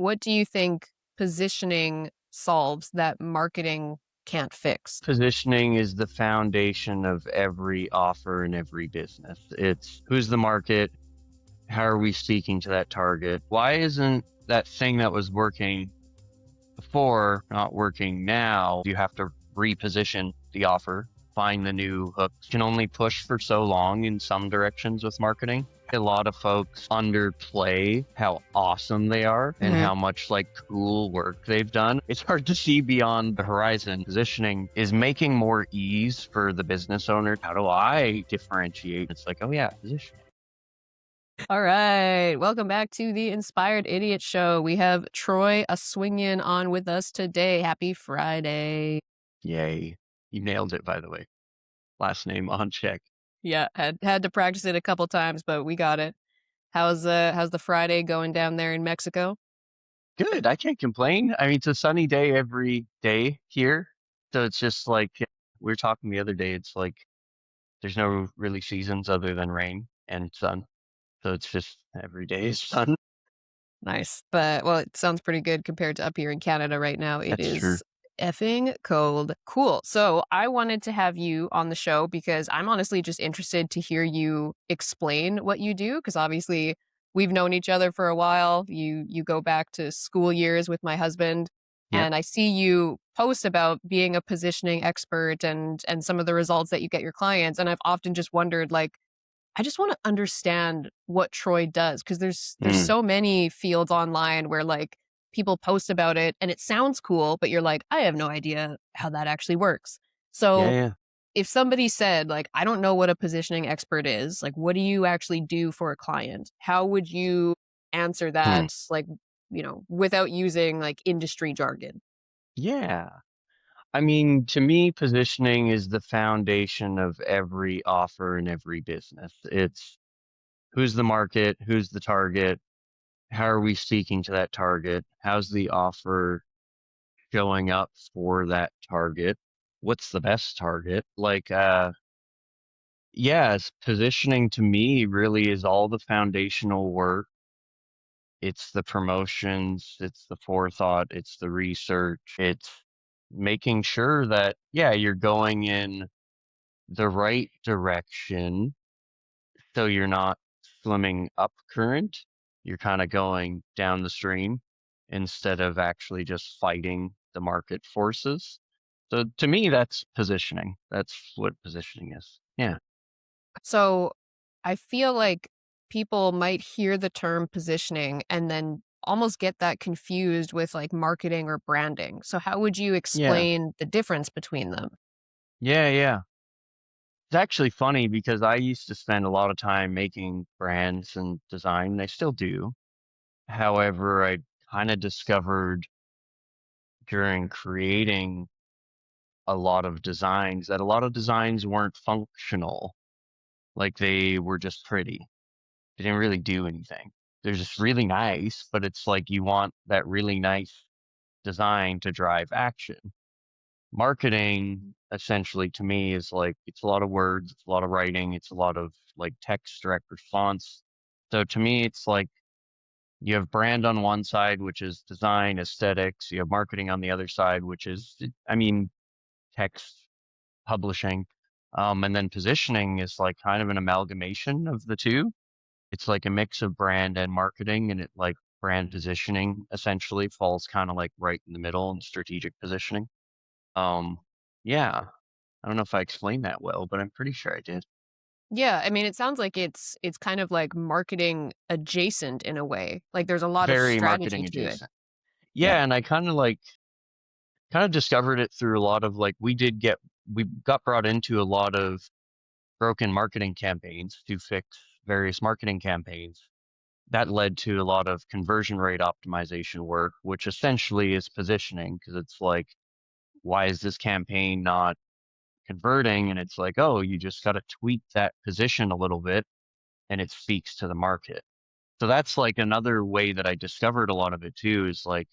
what do you think positioning solves that marketing can't fix? Positioning is the foundation of every offer in every business. It's who's the market? How are we speaking to that target? Why isn't that thing that was working before not working now? You have to reposition the offer, find the new hooks. Can only push for so long in some directions with marketing. A lot of folks underplay how awesome they are and Mhm. how much cool work they've done. It's hard to see beyond the horizon. Positioning is making more ease for the business owner. How do I differentiate? It's like, oh yeah, positioning. All right. Welcome back to the Inspired Idiot Show. We have Troy Aswingian on with us today. Happy Friday. Yay. You nailed it, by the way. Last name on check. Yeah, had to practice it a couple times, but we got it. How's the Friday going down there in Mexico? Good. I can't complain. I mean, it's a sunny day every day here. So it's just like we were talking the other day. It's like there's no really seasons other than rain and sun. So it's just every day is sun. Nice. But well, it sounds pretty good compared to up here in Canada right now. It That's true. is effing cold. Cool. So I wanted to have you on the show because I'm honestly just interested to hear you explain what you do. Because obviously we've known each other for a while. You go back to school years with my husband, Yeah. and I see you post about being a positioning expert and some of the results that you get your clients. And I've often just wondered like, I just want to understand what Troy does because there's Mm. so many fields online where like people post about it and it sounds cool, but you're like, I have no idea how that actually works. Yeah. So Yeah. if somebody said like, I don't know what a positioning expert is, like, what do you actually do for a client? How would you answer Hmm. that, like, without using like industry jargon? Yeah. I mean, to me, positioning is the foundation of every offer in every business. It's who's the market? Who's the target? How are we speaking to that target? How's the offer showing up for that target? What's the best target? Yes, positioning to me really is all the foundational work. It's the promotions, it's the forethought, it's the research, it's making sure that, yeah, you're going in the right direction. So you're not swimming up current. You're kind of going down the stream instead of actually just fighting the market forces. So to me, that's positioning. That's what positioning is. Yeah. So I feel like people might hear the term positioning and then almost get that confused with like marketing or branding. So how would you Yeah. explain the difference between them? Yeah. Yeah. It's actually funny because I used to spend a lot of time making brands and design, and I still do. However, I kind of discovered during creating a lot of designs that a lot of designs weren't functional. Like they were just pretty. They didn't really do anything. They're just really nice, but it's like you want that really nice design to drive action. Marketing, essentially, to me, is like it's a lot of words, it's a lot of writing, it's a lot of like text direct response. So to me, it's like you have brand on one side, which is design, aesthetics. You have marketing on the other side, which is, I mean, text publishing. And then positioning is like kind of an amalgamation of the two. It's like a mix of brand and marketing, and it like brand positioning essentially falls kind of like right in the middle in strategic positioning. Um, yeah, I don't know if I explained that well, but I'm pretty sure I did. Yeah, I mean it sounds like it's kind of like marketing adjacent in a way. Like there's a lot of Very strategy marketing to it. adjacent. Yeah. Yeah, and I kind of discovered it through a lot of like we got brought into a lot of broken marketing campaigns to fix various marketing campaigns. That led to a lot of conversion rate optimization work, which essentially is positioning because it's like, why is this campaign not converting? And it's like, oh, you just got to tweak that position a little bit and it speaks to the market. So that's like another way that I discovered a lot of it too is like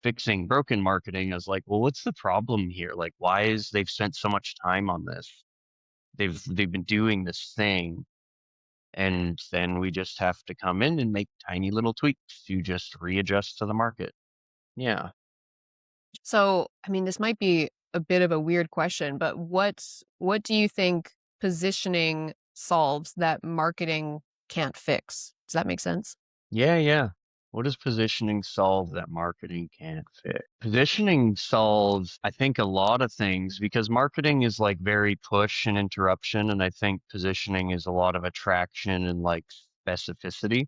fixing broken marketing. I was like, well, what's the problem here? Like, why is they've spent so much time on this? They've been doing this thing And then we just have to come in and make tiny little tweaks to just readjust to the market. Yeah. So, I mean, this might be a bit of a weird question, but what do you think positioning solves that marketing can't fix? Does that make sense? Yeah, yeah. What does positioning solve that marketing can't fix? Positioning solves, I think, a lot of things because marketing is like very push and interruption. And I think positioning is a lot of attraction and like specificity.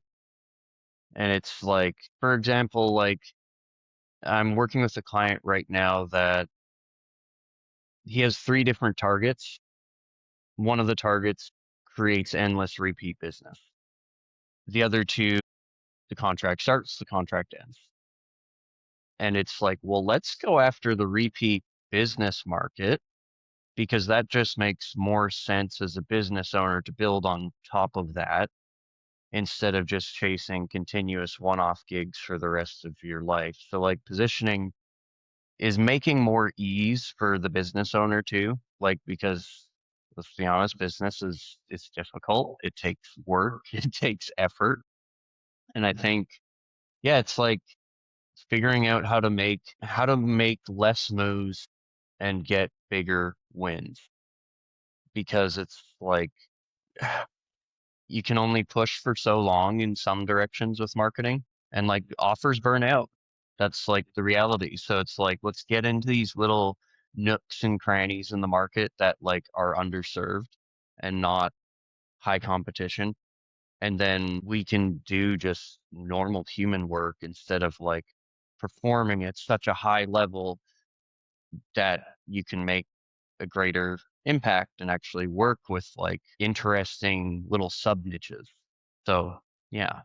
And it's like, for example, like I'm working with a client right now that he has three different targets. One of the targets creates endless repeat business. The other two, the contract starts, the contract ends. And it's like, well, let's go after the repeat business market because that just makes more sense as a business owner to build on top of that instead of just chasing continuous one-off gigs for the rest of your life. So like positioning is making more ease for the business owner too, like because let's be honest, business is it's difficult. It takes work, it takes effort. And I think, yeah, it's like figuring out how to make less moves and get bigger wins because it's like you can only push for so long in some directions with marketing and like offers burn out. That's like the reality. So it's like let's get into these little nooks and crannies in the market that like are underserved and not high competition. And then we can do just normal human work instead of like performing at such a high level that you can make a greater impact and actually work with like interesting little sub niches. So yeah.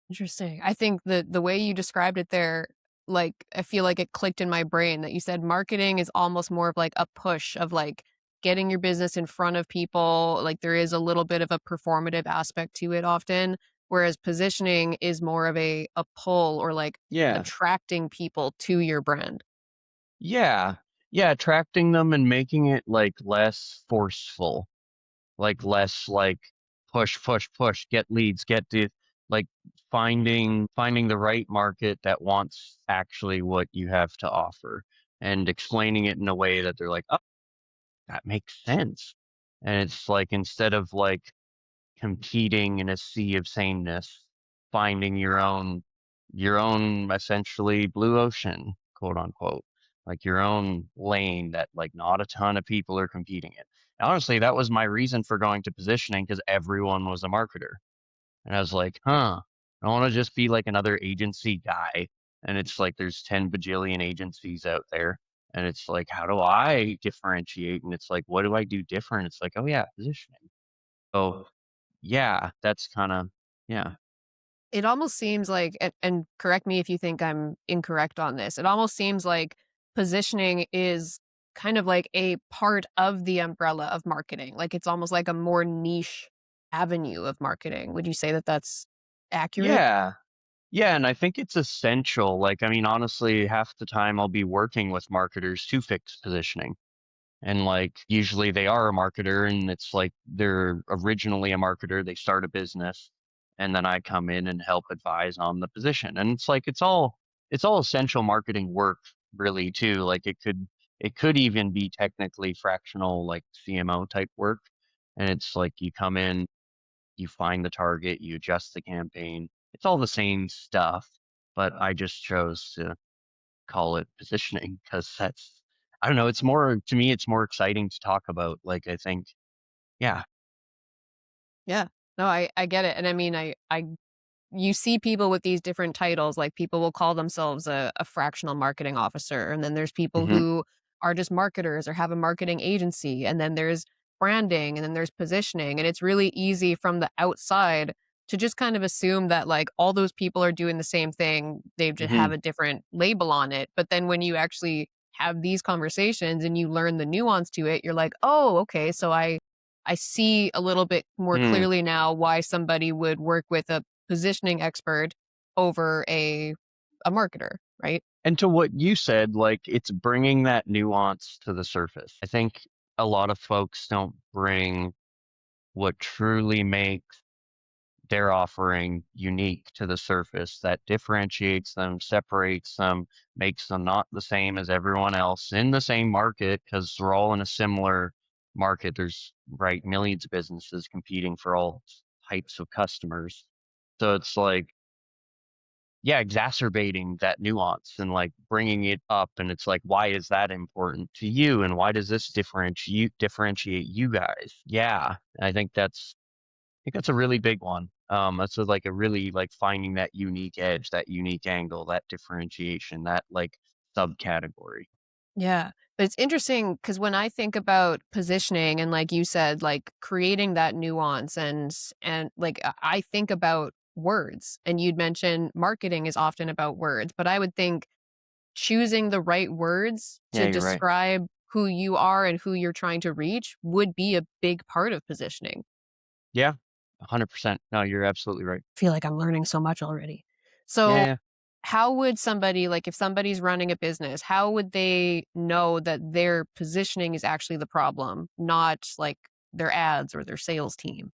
Interesting. I think the way you described it there, like I feel like it clicked in my brain that you said marketing is almost more of like a push of like getting your business in front of people. Like there is a little bit of a performative aspect to it often, whereas positioning is more of a pull or like Yeah. attracting people to your brand. Yeah. Yeah. Attracting them and making it like less forceful, like less like push, push, push, get leads, get the like finding the right market that wants actually what you have to offer and explaining it in a way that they're like, oh, that makes sense. And it's like instead of like competing in a sea of sameness, finding your own essentially blue ocean, quote unquote, like your own lane that like not a ton of people are competing in. And honestly, that was my reason for going to positioning because everyone was a marketer. And I was like, I want to just be like another agency guy. And it's like there's 10 bajillion agencies out there. And it's like, how do I differentiate? And it's like, what do I do different? It's like, oh yeah, positioning. So yeah, that's kind of, yeah. It almost seems like, and correct me if you think I'm incorrect on this, it almost seems like positioning is kind of like a part of the umbrella of marketing. Like it's almost like a more niche avenue of marketing. Would you say that that's accurate? Yeah. Yeah. And I think it's essential. Like, I mean, honestly, half the time I'll be working with marketers to fix positioning. And like, usually they are a marketer and it's like they're originally a marketer, they start a business, and then I come in and help advise on the position. And it's like, it's all essential marketing work really too. Like it could even be technically fractional, like CMO type work. And it's like you come in, you find the target, you adjust the campaign. It's all the same stuff, but I just chose to call it positioning because that's, I don't know, it's more, to me, it's more exciting to talk about. Like, I think, yeah. Yeah. No, I get it. And I mean, I you see people with these different titles, like people will call themselves a fractional marketing officer. And then there's people Hmm. who are just marketers or have a marketing agency. And then there's branding and then there's positioning. And it's really easy from the outside to just kind of assume that like all those people are doing the same thing. They just Hmm. have a different label on it. But then when you actually have these conversations and you learn the nuance to it, you're like, oh, okay. So I see a little bit more Mm. clearly now why somebody would work with a positioning expert over a marketer, right? And to what you said, like, it's bringing that nuance to the surface. I think a lot of folks don't bring what truly makes they're offering unique to the surface that differentiates them, separates them, makes them not the same as everyone else in the same market because we're all in a similar market. There's right millions of businesses competing for all types of customers. So it's like, yeah, exacerbating that nuance and like bringing it up. And it's like, why is that important to you? And why does this differentiate you guys? Yeah, I think that's a really big one. That's like a really like finding that unique edge, that unique angle, that differentiation, that like subcategory. Yeah. But it's interesting because when I think about positioning and like you said, like creating that nuance and like I think about words and you'd mentioned marketing is often about words, but I would think choosing the right words Yeah, to you're right. describe who you are and who you're trying to reach would be a big part of positioning. Yeah, 100%. No, you're absolutely right. Feel like I'm learning so much already. Yeah, So, yeah. how would somebody like if somebody's running a business, how would they know that their positioning is actually the problem, not like their ads or their sales team?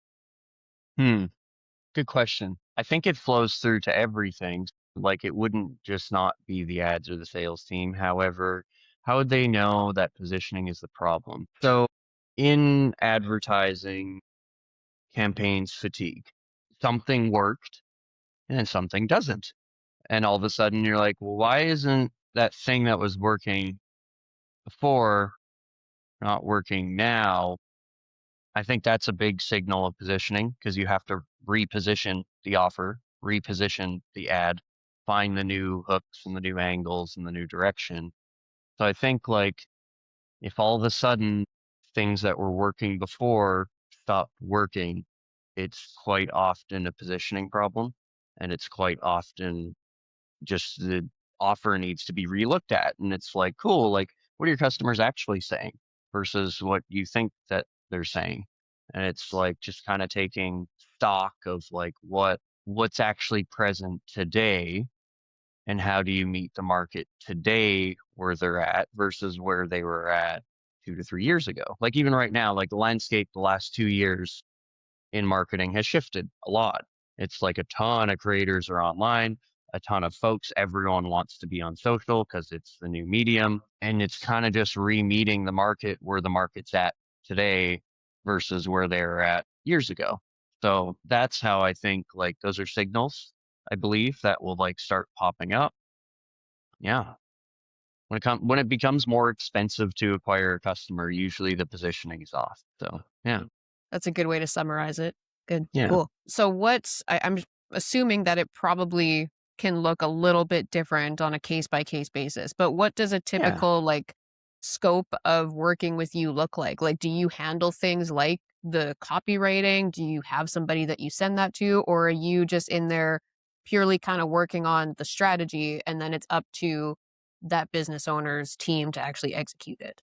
Hmm. Good question. I think it flows through to everything. Like it wouldn't just not be the ads or the sales team. However, how would they know that positioning is the problem? So in advertising, campaigns fatigue. Something worked and then something doesn't. And all of a sudden you're like, well, why isn't that thing that was working before not working now? I think that's a big signal of positioning because you have to reposition the offer, reposition the ad, find the new hooks and the new angles and the new direction. So I think like if all of a sudden things that were working before stopped working, it's quite often a positioning problem and it's quite often just the offer needs to be relooked at. And it's like, cool, like what are your customers actually saying versus what you think that they're saying? And it's like just kind of taking stock of like what's actually present today and how do you meet the market today where they're at versus where they were at 2 to 3 years ago. Like even right now, like the landscape the last 2 years in marketing has shifted a lot. It's like a ton of creators are online, a ton of folks, everyone wants to be on social because it's the new medium. And it's kind of just re-meeting the market where the market's at today versus where they were at years ago. So that's how I think like those are signals, I believe, that will like start popping up. Yeah. When it becomes more expensive to acquire a customer, usually the positioning is off. So yeah. That's a good way to summarize it. Good. Yeah. Cool. So I'm assuming that it probably can look a little bit different on a case by case basis, but what does a Yeah. typical like scope of working with you look like? Like, do you handle things like the copywriting? Do you have somebody that you send that to, or are you just in there purely kind of working on the strategy and then it's up to that business owner's team to actually execute it?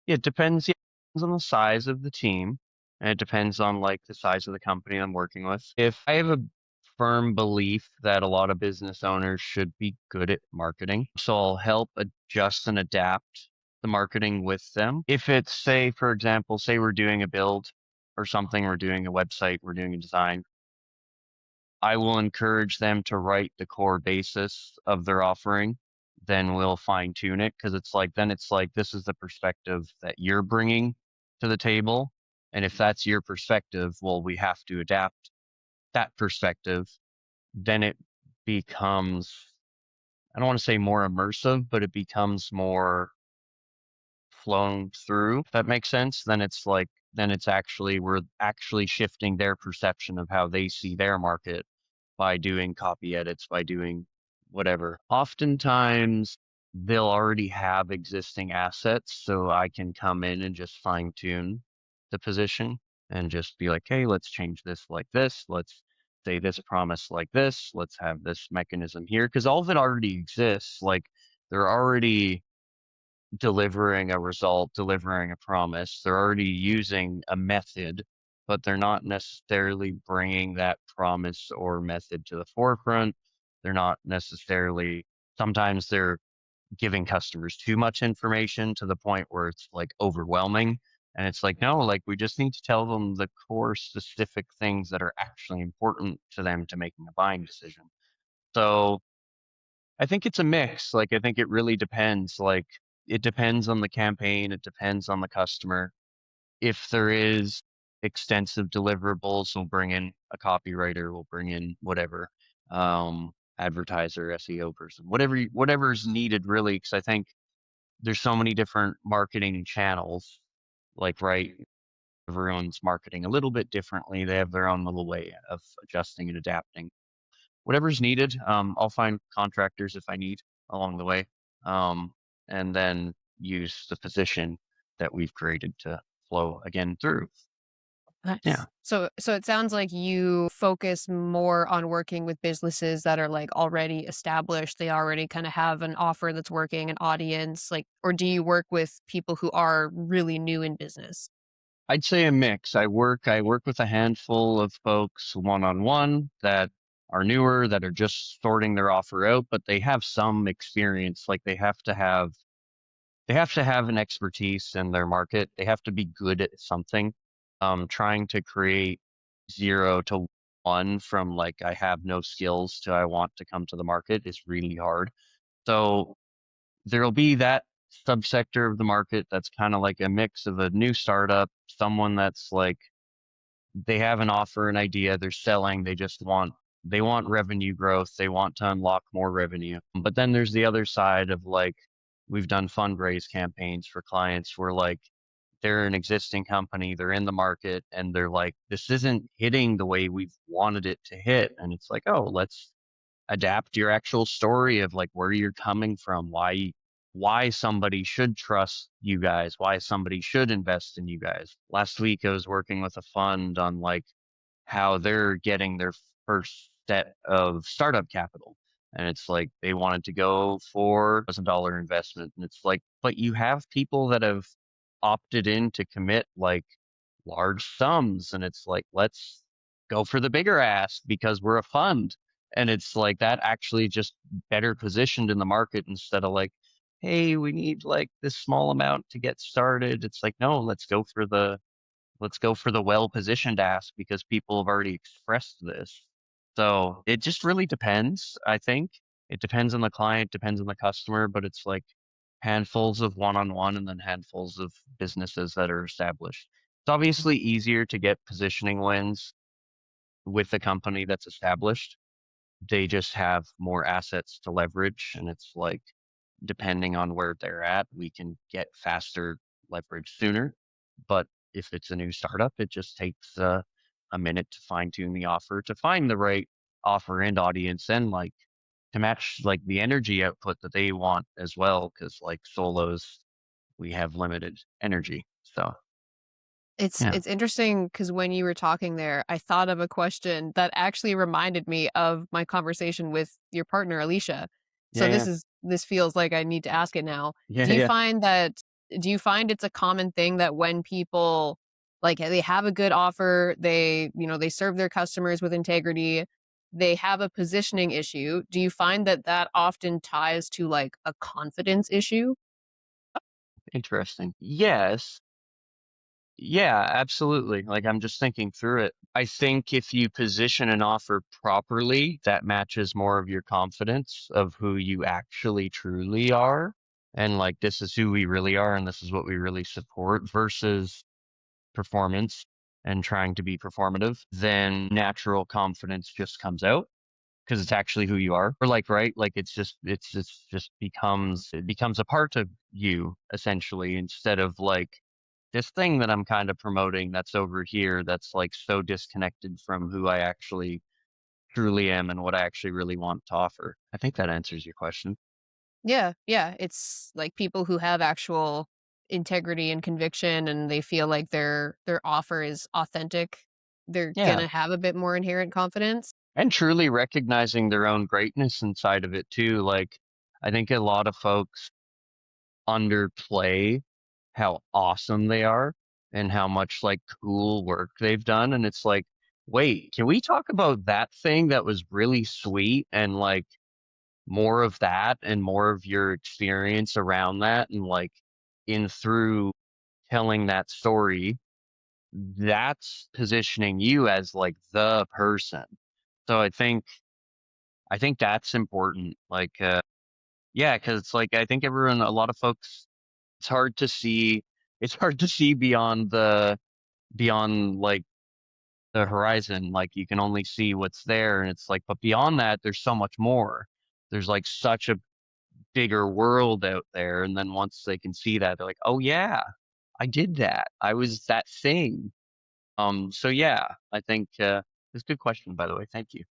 It depends, yeah, depends on the size of the team, and it depends on like the size of the company I'm working with. If I have a firm belief that a lot of business owners should be good at marketing, so I'll help adjust and adapt the marketing with them. If it's say, for example, say we're doing a build or something, we're doing a website, we're doing a design, I will encourage them to write the core basis of their offering. Then we'll fine tune it because then it's like, this is the perspective that you're bringing to the table. And if that's your perspective, well, we have to adapt that perspective. Then it becomes, I don't want to say more immersive, but it becomes more flown through, if that makes sense. Then it's like, then it's actually, we're actually shifting their perception of how they see their market by doing copy edits, by doing whatever. Oftentimes, they'll already have existing assets, so I can come in and just fine tune the position and just be like, hey, let's change this like this. Let's say this promise like this. Let's have this mechanism here. Because all of it already exists. Like they're already delivering a result, delivering a promise. They're already using a method, but they're not necessarily bringing that promise or method to the forefront. They're not necessarily, sometimes they're giving customers too much information to the point where it's like overwhelming. And it's like, no, like we just need to tell them the core specific things that are actually important to them to making a buying decision. So I think it's a mix. Like, I think it really depends. Like, it depends on the campaign, it depends on the customer. If there is extensive deliverables, we'll bring in a copywriter, we'll bring in whatever, advertiser, SEO person, whatever's needed really. Because I think there's so many different marketing channels. Like, right, everyone's marketing a little bit differently. They have their own little way of adjusting and adapting. Whatever's needed, I'll find contractors if I need along the way, um, and then use the position that we've created to flow again through. Yeah. Nice. So it sounds like you focus more on working with businesses that are like already established. They already kind of have an offer that's working, an audience, like, or do you work with people who are really new in business? I'd say a mix. I work with a handful of folks one on one that are newer, that are just sorting their offer out, but they have some experience. Like they have to have an expertise in their market. They have to be good at something. Trying to create 0 to 1 from like I have no skills to I want to come to the market is really hard. So there'll be that subsector of the market that's kind of like a mix of a new startup, someone that's like they have an offer, an idea, they're selling, they want revenue growth, they want to unlock more revenue. But then there's the other side of like we've done fundraise campaigns for clients where like they're an existing company, they're in the market, and they're like, this isn't hitting the way we've wanted it to hit. And it's like, oh, let's adapt your actual story of like where you're coming from, why somebody should trust you guys, why somebody should invest in you guys. Last week I was working with a fund on like how they're getting their first set of startup capital. And it's like they wanted to go for $1,000 investment. And it's like, but you have people that have opted in to commit like large sums. And it's like, let's go for the bigger ask because we're a fund. And it's like that actually just better positioned in the market instead of like, hey, we need like this small amount to get started. It's like, no, let's go for the well positioned ask because people have already expressed this. So it just really depends, I think. It depends on the client, depends on the customer, but it's like handfuls of one on one and then handfuls of businesses that are established. It's obviously easier to get positioning wins with a company that's established. They just have more assets to leverage. And it's like, depending on where they're at, we can get faster leverage sooner. But if it's a new startup, it just takes a minute to fine tune the offer, to find the right offer and audience, and like to match like the energy output that they want as well. Cause like solos, we have limited energy. So yeah, It's interesting because when you were talking there, I thought of a question that actually reminded me of my conversation with your partner, Alicia. So yeah, yeah, this feels like I need to ask it now. yeah, Do you yeah. find that do you find it's a common thing that when people like they have a good offer, they serve their customers with integrity, they have a positioning issue. Do you find that that often ties to like a confidence issue? Interesting. Yes. Yeah, absolutely. Like I'm just thinking through it. I think if you position an offer properly, that matches more of your confidence of who you actually truly are. And like, this is who we really are, and this is what we really support versus performance and trying to be performative, then natural confidence just comes out because it's actually who you are. Or like, right? Like it's just it becomes a part of you essentially instead of like this thing that I'm kind of promoting that's over here that's like so disconnected from who I actually truly am and what I actually really want to offer. I think that answers your question. Yeah, yeah, it's like people who have actual integrity and conviction and they feel like their offer is authentic, they're Yeah. gonna have a bit more inherent confidence. And truly recognizing their own greatness inside of it too. Like, I think a lot of folks underplay how awesome they are and how much like cool work they've done. And it's like, wait, can we talk about that thing that was really sweet and like more of that and more of your experience around that and like in through telling that story, that's positioning you as like the person. So I think that's important. Like, yeah, because it's like I think everyone, a lot of folks, it's hard to see. It's hard to see beyond like the horizon. Like you can only see what's there, and it's like, but beyond that, there's so much more. There's like such a bigger world out there, and then once they can see that, they're like, oh yeah, I did that. I was that thing. So yeah, I think it's a good question, by the way. Thank you.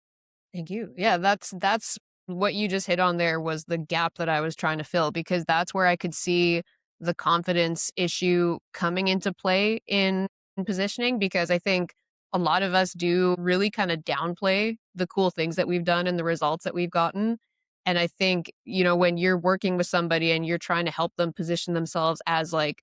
Thank you. Yeah, that's what you just hit on there was the gap that I was trying to fill because that's where I could see the confidence issue coming into play in positioning because I think a lot of us do really kind of downplay the cool things that we've done and the results that we've gotten. And I think, when you're working with somebody and you're trying to help them position themselves as like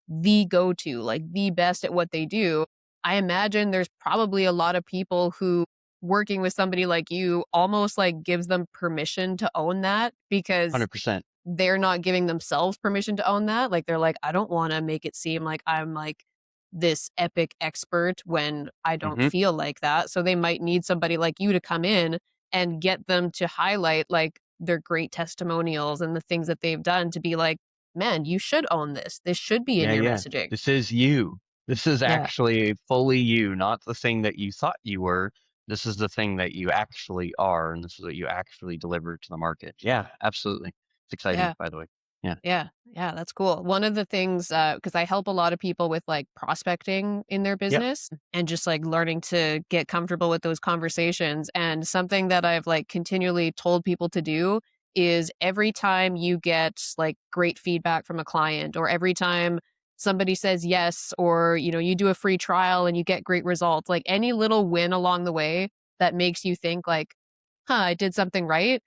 the go-to, like the best at what they do, I imagine there's probably a lot of people who working with somebody like you almost like gives them permission to own that because 100%. they're not giving themselves permission to own that. Like they're like, I don't want to make it seem like I'm like this epic expert when I don't Hmm. feel like that. So they might need somebody like you to come in and get them to highlight like their great testimonials and the things that they've done to be like, man, you should own this. This should be in Yeah, your yeah. messaging. This is you. This is Yeah. actually fully you, not the thing that you thought you were. This is the thing that you actually are, and this is what you actually deliver to the market. Yeah, absolutely. It's exciting, Yeah. by the way. Yeah. Yeah, yeah, that's cool. One of the things, because I help a lot of people with like prospecting in their Yep. business and just like learning to get comfortable with those conversations. And something that I've like continually told people to do is every time you get like great feedback from a client or every time somebody says yes, or, you do a free trial and you get great results, like any little win along the way that makes you think like, huh, I did something right,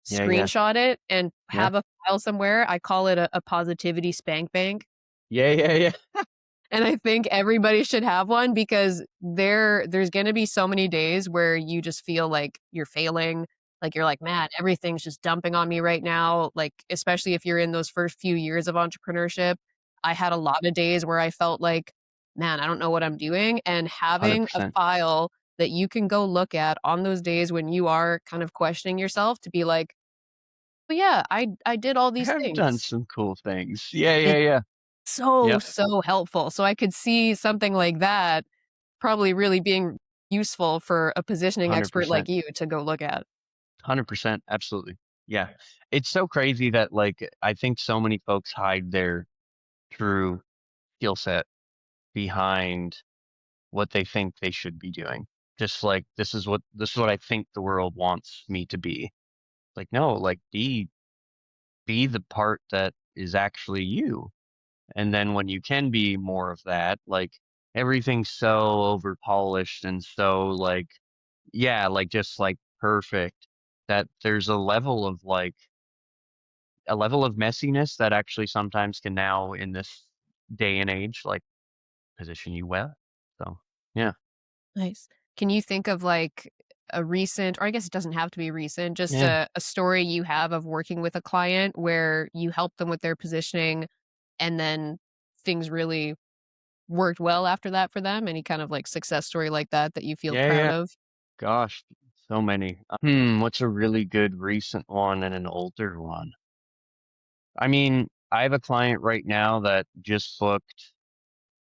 Yeah, yeah. screenshot it and Yeah. have a file somewhere. I call it a positivity spank bank. Yeah, yeah, yeah. And I think everybody should have one because there's gonna be so many days where you just feel like you're failing, like you're like, "Man, everything's just dumping on me right now." Like, especially if you're in those first few years of entrepreneurship. I had a lot of days where I felt like, "Man, I don't know what I'm doing." And having a 100%. file that you can go look at on those days when you are kind of questioning yourself to be like, "Oh yeah, I did all I these have done things." some cool things. Yeah, yeah, It's yeah. so, Yep. so helpful. So I could see something like that probably really being useful for a positioning expert like 100%. you to go look at. 100%. Absolutely. Yeah. It's so crazy that like I think so many folks hide their true skill set behind what they think they should be doing. Just like this is what I think the world wants me to be. Like no, like be the part that is actually you. And then when you can be more of that, like everything's so over polished and so like yeah, like just like perfect that there's a level of messiness that actually sometimes can now in this day and age like position you well. So yeah. Nice. Can you think of like a recent, or I guess it doesn't have to be recent, just Yeah. a story you have of working with a client where you helped them with their positioning and then things really worked well after that for them? Any kind of like success story like that that you feel Yeah, proud yeah. of? Gosh, so many. What's a really good recent one and an older one? I mean, I have a client right now that just booked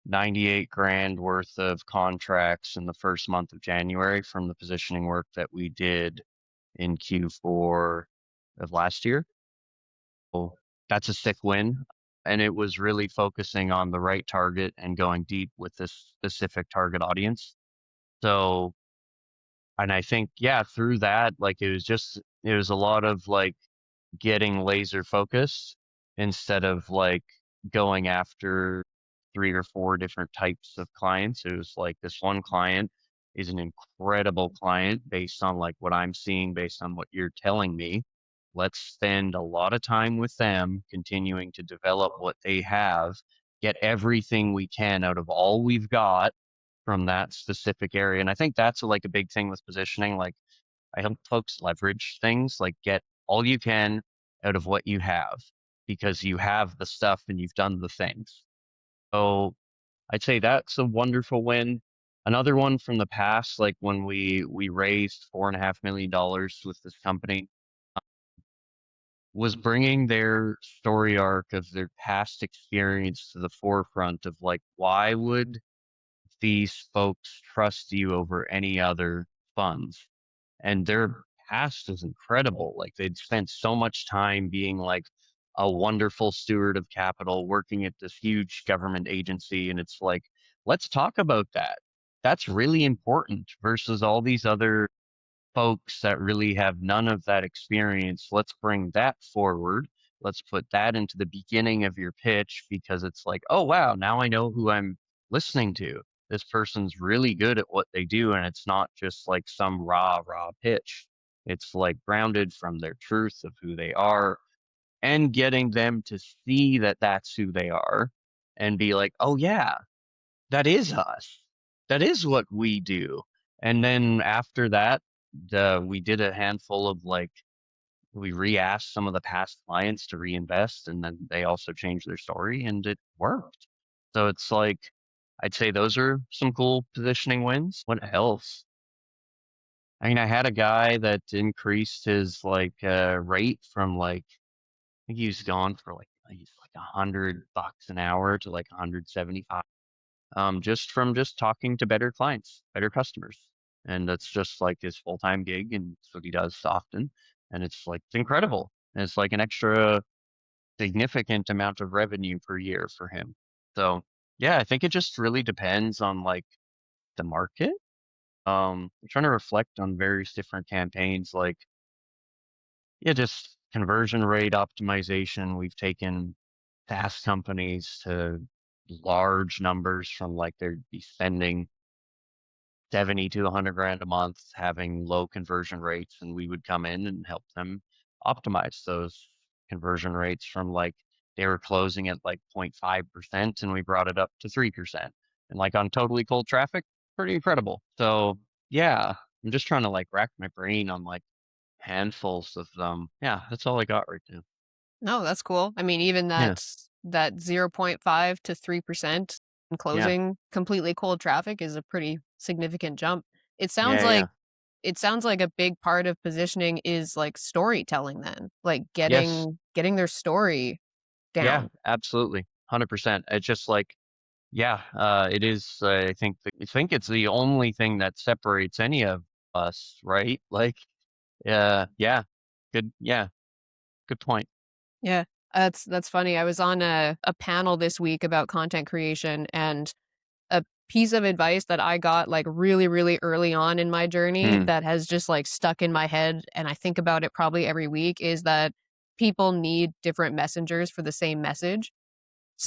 98 grand worth of contracts in the first month of January from the positioning work that we did in Q4 of last year. So that's a sick win. And it was really focusing on the right target and going deep with this specific target audience. So, and I think, yeah, through that, like it was a lot of like getting laser focused instead of like going after three or four different types of clients. It was like this one client is an incredible client based on like what I'm seeing, based on what you're telling me. Let's spend a lot of time with them, continuing to develop what they have, get everything we can out of all we've got from that specific area. And I think that's like a big thing with positioning. Like I help folks leverage things, like get all you can out of what you have because you have the stuff and you've done the things. So I'd say that's a wonderful win. Another one from the past, like when we raised $4.5 million with this company, was bringing their story arc of their past experience to the forefront of like, why would these folks trust you over any other funds? And their past is incredible. Like they'd spent so much time being like a wonderful steward of capital, working at this huge government agency. And it's like, let's talk about that. That's really important versus all these other folks that really have none of that experience. Let's bring that forward. Let's put that into the beginning of your pitch because it's like, oh, wow, now I know who I'm listening to. This person's really good at what they do, and it's not just like some raw pitch. It's like grounded from their truth of who they are and getting them to see that that's who they are and be like, oh, yeah, that is us. That is what we do. And then after that, we did a handful of like, we re-asked some of the past clients to reinvest, and then they also changed their story and it worked. So it's like, I'd say those are some cool positioning wins. What else? I mean, I had a guy that increased his like rate from like, I think he was gone for like he's like $100 an hour to like 175, just from just talking to better clients, better customers. And that's just like his full-time gig. And it's what he does often. And it's like, it's incredible. And it's like an extra significant amount of revenue per year for him. So yeah, I think it just really depends on like the market. I'm trying to reflect on various different campaigns, like, yeah, just conversion rate optimization. We've taken SaaS companies to large numbers from like they'd be spending 70 to 100 grand a month having low conversion rates, and we would come in and help them optimize those conversion rates from like they were closing at like 0.5% and we brought it up to 3%. And like on totally cold traffic, pretty incredible. So yeah, I'm just trying to like rack my brain on like handfuls of them. Yeah, that's all I got right now. No, that's cool. I mean, even Yeah, that 0.5 to 3% in yeah, closing completely cold traffic is a pretty significant jump. It sounds yeah, like yeah. it sounds like a big part of positioning is like storytelling then, like Yes, getting their story yeah, down. absolutely. 100%. It's just like, yeah, it is. I think it's the only thing that separates any of us, right? Like, yeah, yeah, good point. Yeah. That's funny. I was on a panel this week about content creation, and a piece of advice that I got like really, really early on in my journey Hmm. that has just like stuck in my head and I think about it probably every week is that people need different messengers for the same message.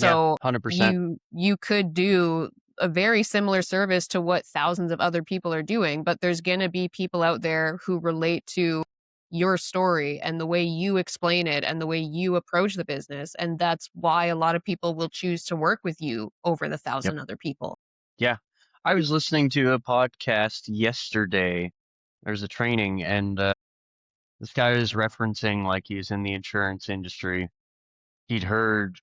Yeah, So 100%. you could do a very similar service to what thousands of other people are doing, but there's going to be people out there who relate to your story and the way you explain it and the way you approach the business, and that's why a lot of people will choose to work with you over the Yep. thousand other people. Yeah. I was listening to a podcast yesterday. There's a training, and this guy was referencing like he's in the insurance industry. He'd heard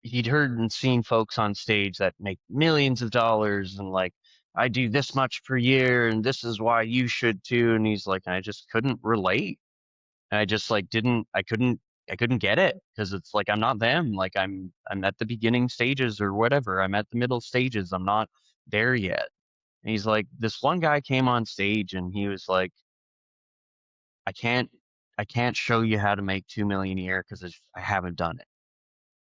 he'd heard and seen folks on stage that make millions of dollars and like I do this much per year and this is why you should too. And he's like, I just couldn't relate. And I just like didn't I couldn't get it because it's like I'm not them. Like I'm at the beginning stages or whatever. I'm at the middle stages. I'm not there yet. And he's like, this one guy came on stage and he was like, I can't I can't show you how to make 2 million a year because I haven't done it.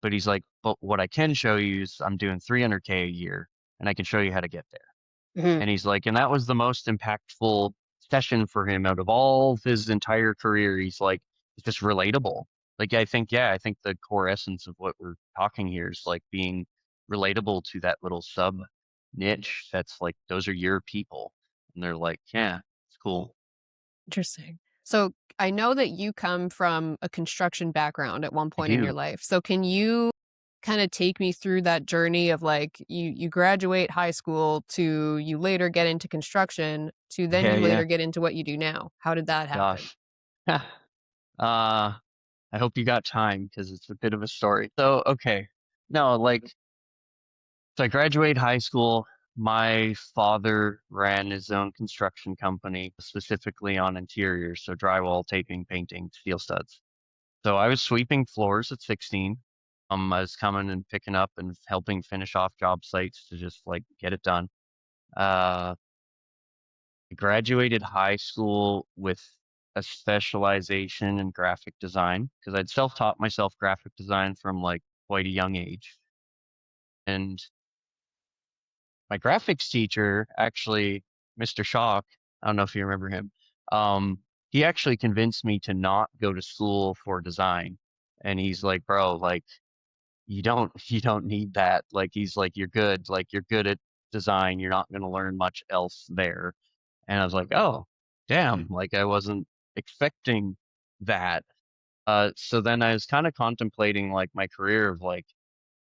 But he's like, but what I can show you is I'm doing 300K a year and I can show you how to get there. Mhm. And he's like, and that was the most impactful session for him out of all of his entire career. He's like, it's just relatable. Like, I think, yeah, I think the core essence of what we're talking here is like being relatable to that little sub niche. That's like, those are your people. And they're like, yeah, it's cool. Interesting. So I know that you come from a construction background at one I point in your do. life. So can you kind of take me through that journey of like you graduate high school to you later get into construction to then Yeah, you yeah. later get into what you do now? How did that happen? Gosh. uh, I hope you got time because it's a bit of a story. So, okay. No, like So I graduated high school. My father ran his own construction company, specifically on interiors, so drywall, taping, painting, steel studs. So I was sweeping floors at 16. I was coming and picking up and helping finish off job sites to just like get it done. Uh, I graduated high school with a specialization in graphic design because I'd self-taught myself graphic design from like quite a young age. And my graphics teacher, actually, Mr. Shock, I don't know if you remember him, he actually convinced me to not go to school for design. And he's like, bro, like you don't need that. Like he's like, you're good. Like you're good at design. You're not gonna learn much else there. And I was like, oh, damn, like I wasn't expecting that. So then I was kind of contemplating like my career of like,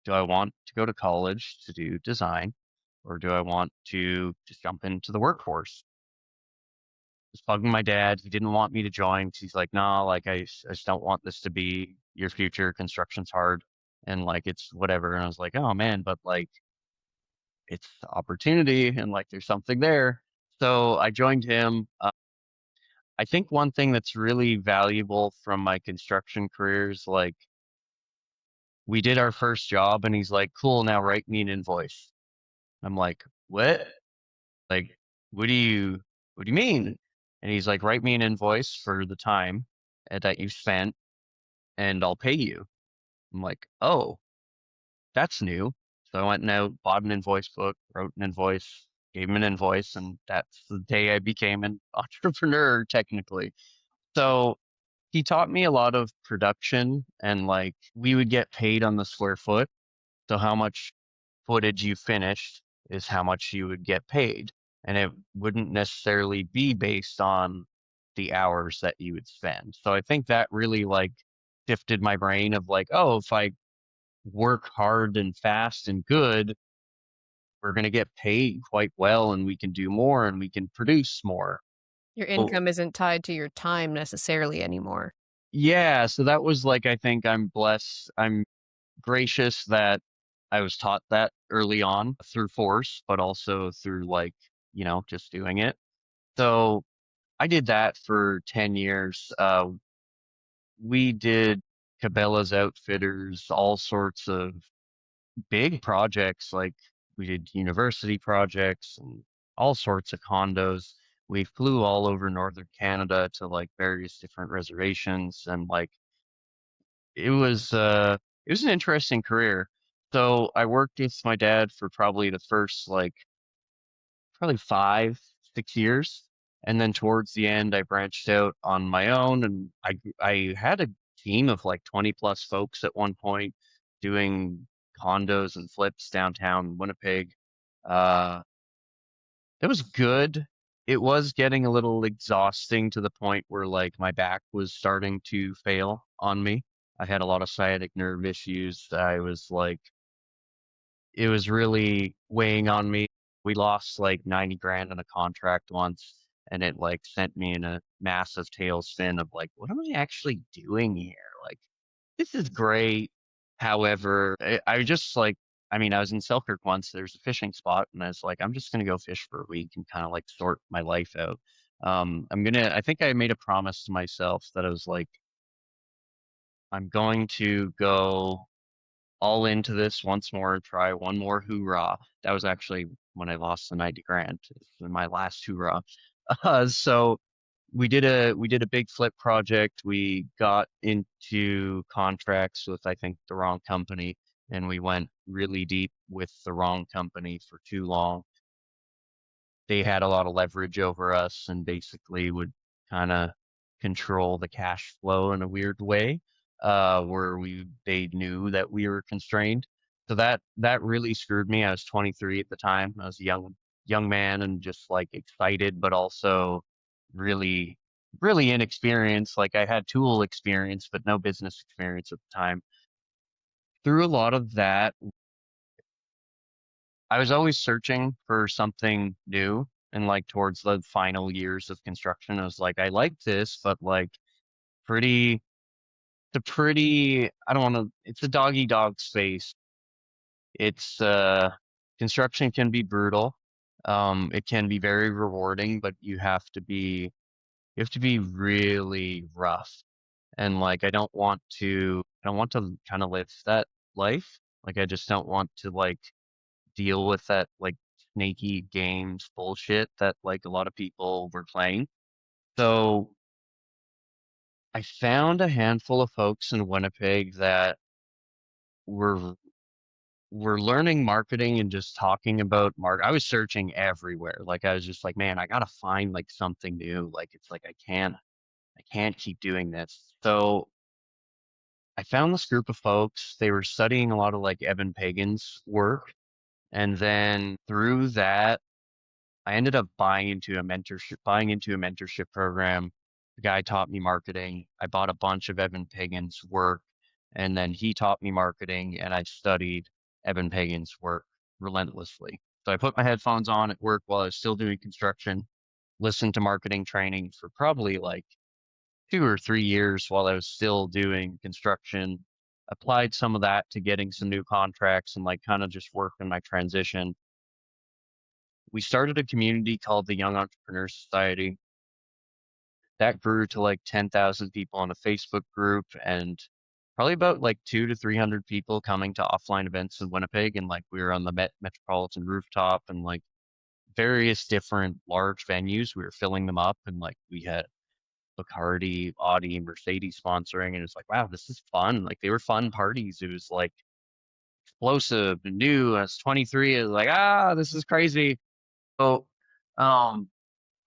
do I want to go to college to do design or do I want to just jump into the workforce? I was bugging my dad. He didn't want me to join because he's like, nah, like I just don't want this to be your future. Construction's hard and like it's whatever. And I was like, oh man, but like it's opportunity and like there's something there. So I joined him. I think one thing that's really valuable from my construction career is like we did our first job and he's like, cool, now write me an invoice. I'm like, what? Like, what do you what do you mean? And he's like, write me an invoice for the time that you spent and I'll pay you. I'm like, oh, that's new. So I went and out, bought an invoice book, wrote an invoice, gave him an invoice, and that's the day I became an entrepreneur technically. So he taught me a lot of production and like we would get paid on the square foot. So how much footage you finished is how much you would get paid. And it wouldn't necessarily be based on the hours that you would spend. So I think that really like shifted my brain of like, oh, if I work hard and fast and good, we're going to get paid quite well and we can do more and we can produce more. Your So income isn't tied to your time necessarily anymore. yeah, so that was like, I think I'm blessed. I'm gracious that I was taught that early on through force, but also through like, just doing it. So I did that for 10 years. We did Cabela's Outfitters, all sorts of big projects. Like we did university projects and all sorts of condos. We flew all over northern Canada to like various different reservations and like it was it was an interesting career. So I worked with my dad for probably the first like probably 5, 6 years. And then towards the end I branched out on my own and I had a team of like 20 plus folks at one point doing condos and flips downtown Winnipeg. Uh it was good. It was getting a little exhausting to the point where like my back was starting to fail on me. I had a lot of sciatic nerve issues. I was like, it was really weighing on me. We lost like 90 grand on a contract once, and it like sent me in a massive tailspin of like, what am I actually doing here? Like, this is great. However, I just like, I mean, I was in Selkirk once. There's a fishing spot, and I was like, I'm just gonna go fish for a week and kind of like sort my life out. I think I made a promise to myself that I was like, I'm going to go all into this once more, try one more hoorah. That was actually when I lost the 90 grand. It's my last hoorah. So we did a big flip project. We got into contracts with I think the wrong company, and we went really deep with the wrong company for too long. They had a lot of leverage over us and basically would kind of control the cash flow in a weird way, where they knew that we were constrained. So that really screwed me. I was 23 at the time. I was a young man and just like excited, but also really really inexperienced. Like I had tool experience, but no business experience at the time. Through a lot of that, I was always searching for something new and like towards the final years of construction. I was like, I like this, but like pretty, I don't want to, it's a dog space. It's construction can be brutal. It can be very rewarding, but you have to be really rough. And like I don't want to kind of live that life. Like I just don't want to like deal with that like snaky games bullshit that like a lot of people were playing. So I found a handful of folks in Winnipeg that were were learning marketing and just talking about I was searching everywhere. Like I was just like, man, I gotta find like something new. Like it's like I can't keep doing this. So I found this group of folks. They were studying a lot of like Evan Pagan's work. And then through that, I ended up buying into a mentorship program. The guy taught me marketing. I bought a bunch of Evan Pagan's work, and then he taught me marketing, and I studied Evan Pagan's work relentlessly. So I put my headphones on at work while I was still doing construction, listened to marketing training for probably like 2 or 3 years while I was still doing construction, applied some of that to getting some new contracts and like kind of just working my transition. We started a community called the Young Entrepreneur Society. That grew to like 10,000 people on a Facebook group and probably about like 200 to 300 people coming to offline events in Winnipeg. And like we were on the Metropolitan rooftop and like various different large venues. We were filling them up and like we had Bacardi, Audi, Mercedes sponsoring. And it's like, wow, this is fun. Like they were fun parties. It was like explosive and new. I was 23. I was like, this is crazy. So, um,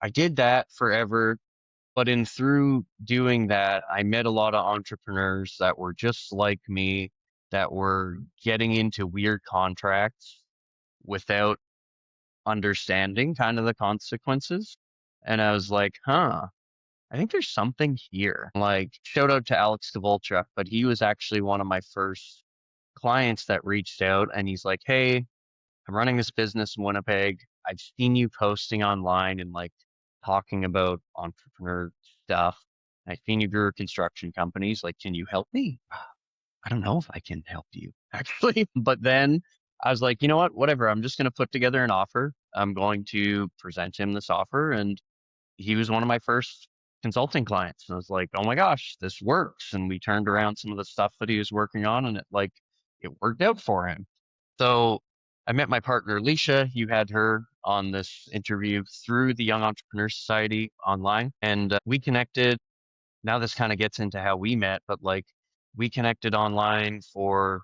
I did that forever, but in through doing that, I met a lot of entrepreneurs that were just like me, that were getting into weird contracts without understanding kind of the consequences. And I was like, I think there's something here. Like, shout out to Alex Cavolcha, but he was actually one of my first clients that reached out and he's like, hey, I'm running this business in Winnipeg. I've seen you posting online and like talking about entrepreneur stuff. I've seen you grew construction companies. Like, can you help me? I don't know if I can help you actually. But then I was like, you know what? Whatever. I'm just going to put together an offer. I'm going to present him this offer. And he was one of my first consulting clients. And I was like, oh my gosh, this works. And we turned around some of the stuff that he was working on and it worked out for him. So I met my partner, Alicia. You had her on this interview through the Young Entrepreneur Society online, and we connected. Now this kind of gets into how we met, but like we connected online for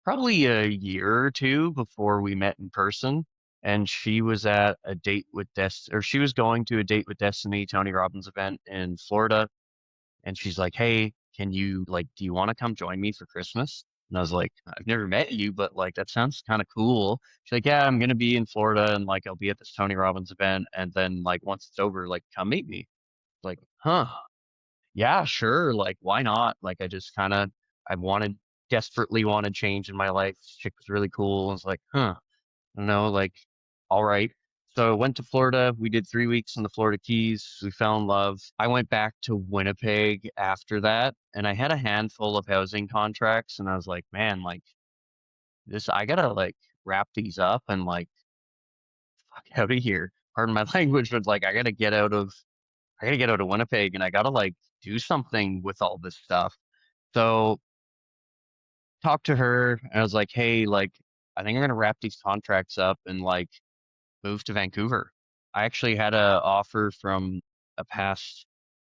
probably a year or two before we met in person. And she was at a date with or she was going to a date with Destiny, Tony Robbins event in Florida. And she's like, hey, can you like, do you want to come join me for Christmas? And I was like, I've never met you, but like, that sounds kind of cool. She's like, yeah, I'm going to be in Florida and like, I'll be at this Tony Robbins event. And then like, once it's over, like, come meet me. Like, yeah, sure. Like, why not? Like, I desperately wanted change in my life. This chick was really cool. I was like, I don't know, like, all right. So I went to Florida. We did 3 weeks in the Florida Keys. We fell in love. I went back to Winnipeg after that, and I had a handful of housing contracts, and I was like, man, like I gotta like wrap these up and like fuck out of here. Pardon my language, but like I gotta get out of Winnipeg, and I gotta like do something with all this stuff. So talked to her, and I was like, hey, like I think I'm gonna wrap these contracts up and like move to Vancouver. I actually had a offer from a past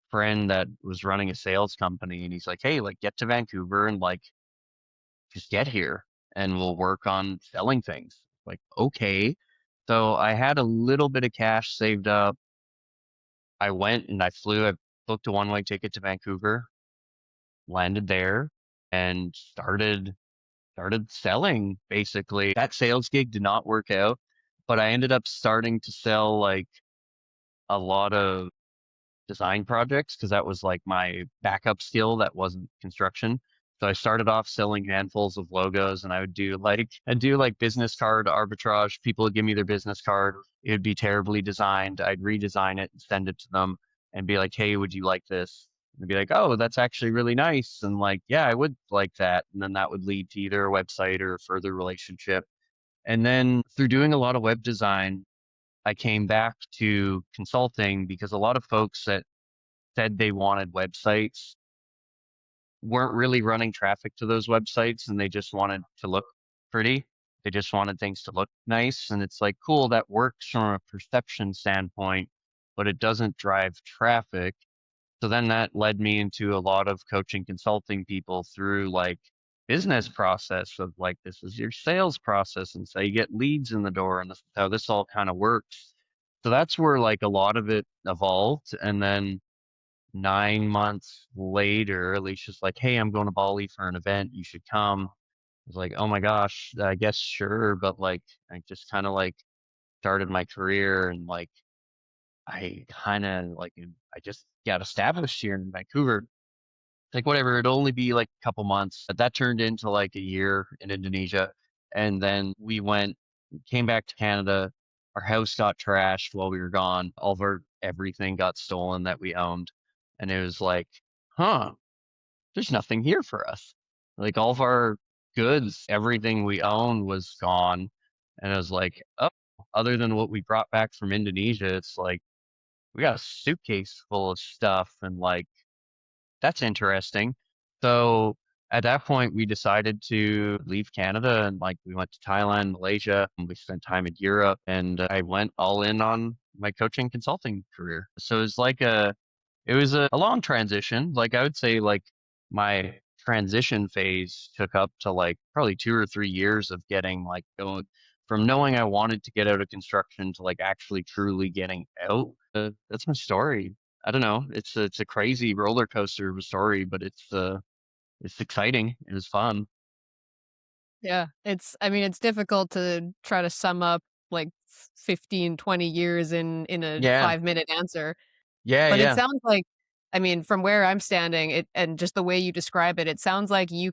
friend that was running a sales company and he's like, "Hey, like get to Vancouver and like just get here and we'll work on selling things." Like, "Okay." So I had a little bit of cash saved up. I went and I booked a one-way ticket to Vancouver, landed there and started selling basically. That sales gig did not work out, but I ended up starting to sell like a lot of design projects because that was like my backup skill that wasn't construction. So I started off selling handfuls of logos and I'd do like business card arbitrage. People would give me their business card. It would be terribly designed. I'd redesign it and send it to them and be like, hey, would you like this? And be like, oh, that's actually really nice. And like, yeah, I would like that. And then that would lead to either a website or a further relationship. And then through doing a lot of web design, I came back to consulting because a lot of folks that said they wanted websites weren't really running traffic to those websites and they just wanted to look pretty. They just wanted things to look nice. And it's like, cool, that works from a perception standpoint, but it doesn't drive traffic. So then that led me into a lot of coaching consulting people through like business process of like, this is your sales process. And so you get leads in the door and this is how this all kind of works. So that's where like a lot of it evolved. And then 9 months later, Alicia's like, hey, I'm going to Bali for an event. You should come. I was like, oh my gosh, I guess sure. But like, I just kind of like started my career and like, I kind of like, I just got established here in Vancouver. Like, whatever, it'd only be like a couple months. But that turned into like a year in Indonesia. And then came back to Canada. Our house got trashed while we were gone. All of our everything got stolen that we owned. And it was like, huh, there's nothing here for us. Like all of our goods, everything we owned was gone. And it was like, oh, other than what we brought back from Indonesia, it's like we got a suitcase full of stuff and like that's interesting. So at that point, we decided to leave Canada and like we went to Thailand, Malaysia, and we spent time in Europe and I went all in on my coaching consulting career. So it was a long transition. Like I would say like my transition phase took up to like probably 2 or 3 years of getting like going from knowing I wanted to get out of construction to like actually truly getting out. That's my story. I don't know. It's a crazy roller coaster of a story, but it's exciting. It was fun. Yeah, I mean, it's difficult to try to sum up like 15, 20 years in a Yeah. 5-minute answer, Yeah, but it yeah. sounds like I mean, from where I'm standing, it and just the way you describe it, it sounds like you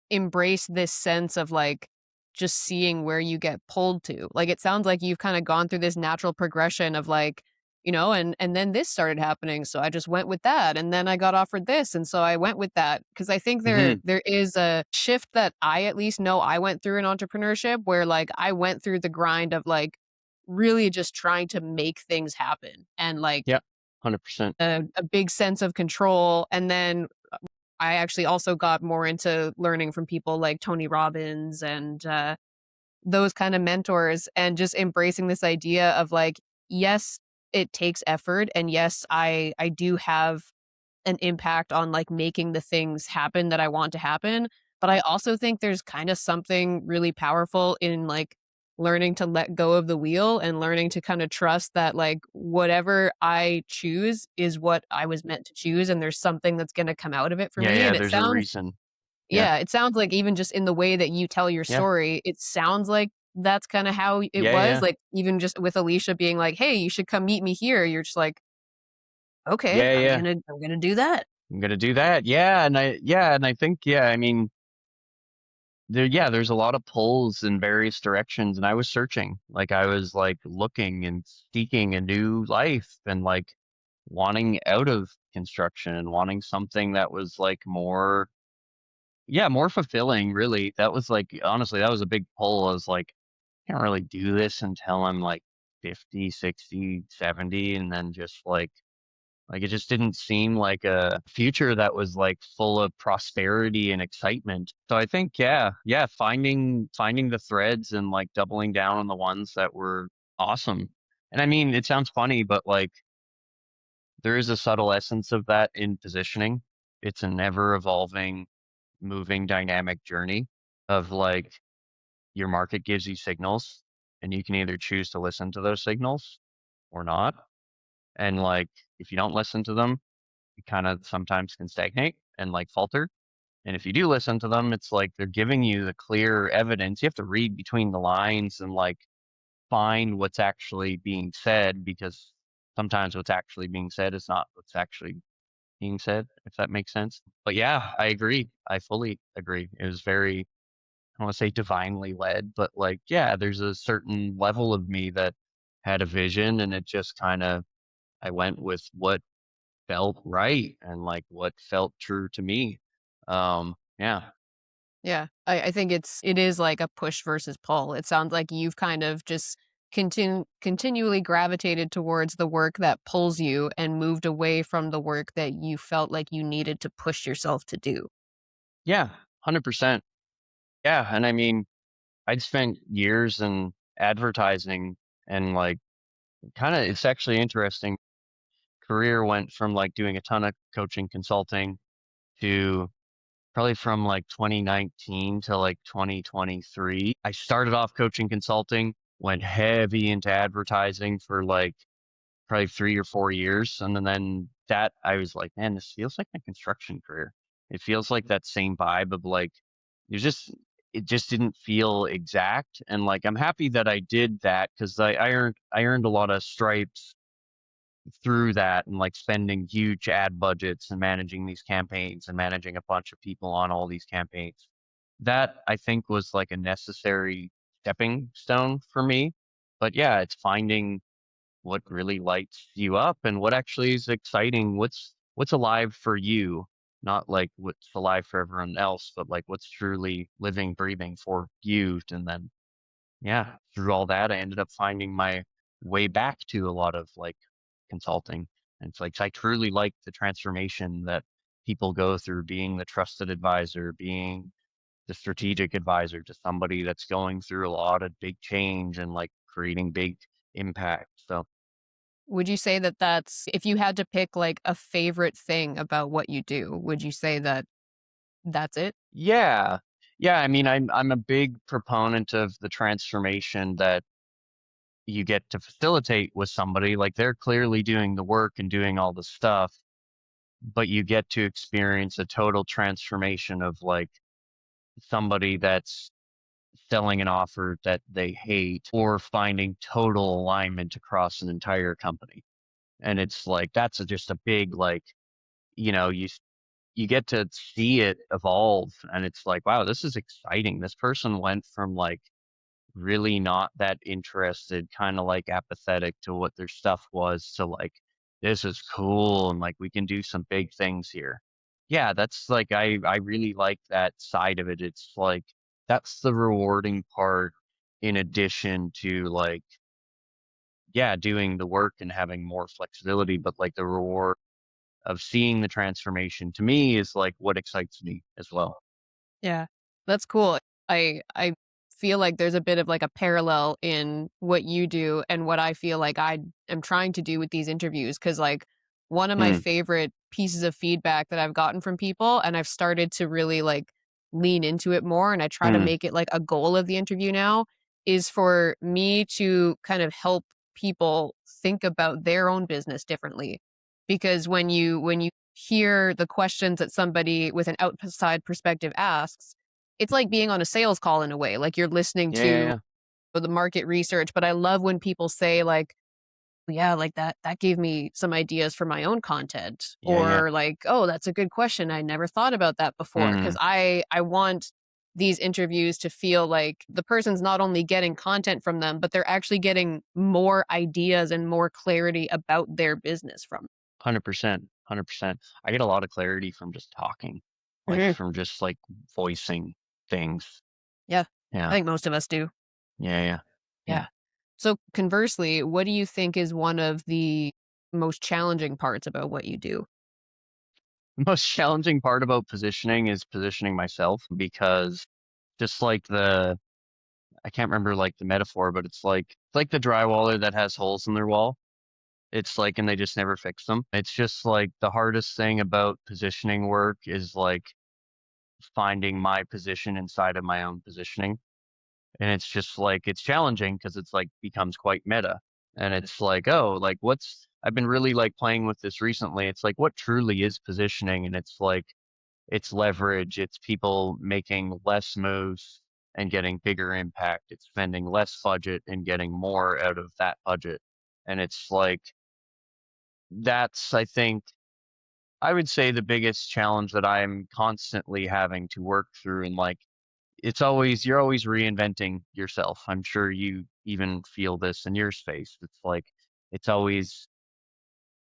embrace this sense of like just seeing where you get pulled to. Like it sounds like you've kind of gone through this natural progression of like, and then this started happening, so I just went with that, and then I got offered this, and so I went with that because I think Hmm. there is a shift that I at least know I went through in entrepreneurship where like I went through the grind of like really just trying to make things happen and like Yeah. 100%. a big sense of control and then I actually also got more into learning from people like Tony Robbins and those kind of mentors and just embracing this idea of like, yes, it takes effort. And yes, I do have an impact on like making the things happen that I want to happen. But I also think there's kind of something really powerful in like learning to let go of the wheel and learning to kind of trust that like whatever I choose is what I was meant to choose and there's something that's going to come out of it for Yeah, me yeah, and it there's a sounds reason. Yeah. yeah, it sounds like even just in the way that you tell your Yeah. story, it sounds like that's kind of how it Yeah, was yeah. like even just with Alicia being like, "Hey, you should come meet me here." You're just like, "Okay, Yeah, yeah. I'm going to do that." I'm gonna do that. And I think, yeah, I mean, there's a lot of pulls in various directions, and I was searching. Like I was like looking and seeking a new life and like wanting out of construction and wanting something that was like more, yeah, more fulfilling, really. That was like, honestly, that was a big pull. I was like, I can't really do this until I'm like 50, 60, 70, and then just like it just didn't seem like a future that was like full of prosperity and excitement. So I think yeah, finding the threads and like doubling down on the ones that were awesome. And I mean, it sounds funny, but like there is a subtle essence of that in positioning. It's a never evolving, moving, dynamic journey of like your market gives you signals and you can either choose to listen to those signals or not. And like if you don't listen to them, you kind of sometimes can stagnate and like falter. And if you do listen to them, it's like they're giving you the clear evidence. You have to read between the lines and like find what's actually being said because sometimes what's actually being said is not what's actually being said, if that makes sense. But yeah, I agree. I fully agree. It was very, I don't want to say divinely led, but like, yeah, there's a certain level of me that had a vision and it just kind of, I went with what felt right and like what felt true to me. Yeah. Yeah. I think it is like a push versus pull. It sounds like you've kind of just continually gravitated towards the work that pulls you and moved away from the work that you felt like you needed to push yourself to do. Yeah, 100%. Yeah, and I mean, I'd spent years in advertising and like kind of it's actually interesting. Career went from like doing a ton of coaching consulting to probably from like 2019 to like 2023. I started off coaching consulting, went heavy into advertising for like probably 3 or 4 years. And then that I was like, man, this feels like my construction career. It feels like that same vibe of like, you just, it just didn't feel exact. And like, I'm happy that I did that because I earned a lot of stripes through that and like spending huge ad budgets and managing these campaigns and managing a bunch of people on all these campaigns. That I think was like a necessary stepping stone for me. But yeah, it's finding what really lights you up and what actually is exciting. What's alive for you, not like what's alive for everyone else, but like what's truly living, breathing for you. And then yeah, through all that, I ended up finding my way back to a lot of like consulting. And it's like I truly like the transformation that people go through being the trusted advisor, being the strategic advisor to somebody that's going through a lot of big change and like creating big impact. So Would you say that that's if you had to pick like a favorite thing about what you do, would you say that that's it? yeah. Yeah, I mean I'm a big proponent of the transformation that you get to facilitate with somebody. Like they're clearly doing the work and doing all the stuff, but you get to experience a total transformation of like somebody that's selling an offer that they hate or finding total alignment across an entire company. And it's like that's just a big like, you know, you get to see it evolve and it's like, wow, this is exciting. This person went from like really not that interested, kind of like apathetic to what their stuff was, to like, this is cool and like we can do some big things here. Yeah, that's like I really like that side of it. It's like that's the rewarding part in addition to like yeah, doing the work and having more flexibility, but like the reward of seeing the transformation to me is like what excites me as well. Yeah, that's cool. I feel like there's a bit of like a parallel in what you do and what I feel like I am trying to do with these interviews. Cause like one of my Mm, favorite pieces of feedback that I've gotten from people, and I've started to really like lean into it more, and I try to mm, make it like a goal of the interview now, is for me to kind of help people think about their own business differently. Because when you hear the questions that somebody with an outside perspective asks, it's like being on a sales call in a way. Like you're listening yeah, yeah, to yeah. the market research, but I love when people say like, yeah, like that gave me some ideas for my own content, Yeah, yeah. or like, oh, that's a good question. I never thought about that before. Cause Mm, I want these interviews to feel like the person's not only getting content from them, but they're actually getting more ideas and more clarity about their business from. 100%, 100%. I get a lot of clarity from just talking, like Mhm. from just like voicing things. Yeah. I Yeah, think most of us do. yeah, yeah, Yeah. yeah. So conversely, what do you think is one of the most challenging parts about what you do? The most challenging part about positioning is positioning myself because just like I can't remember like the metaphor, but it's like the drywaller that has holes in their wall. It's like, and they just never fix them. It's just like the hardest thing about positioning work is like finding my position inside of my own positioning. And it's just like, it's challenging because it's like becomes quite meta. And it's like, oh, like I've been really like playing with this recently. It's like, what truly is positioning? And it's like, it's leverage. It's people making less moves and getting bigger impact. It's spending less budget and getting more out of that budget. And it's like, that's, I think, I would say the biggest challenge that I'm constantly having to work through. And like, you're always reinventing yourself. I'm sure you even feel this in your space. It's like, it's always,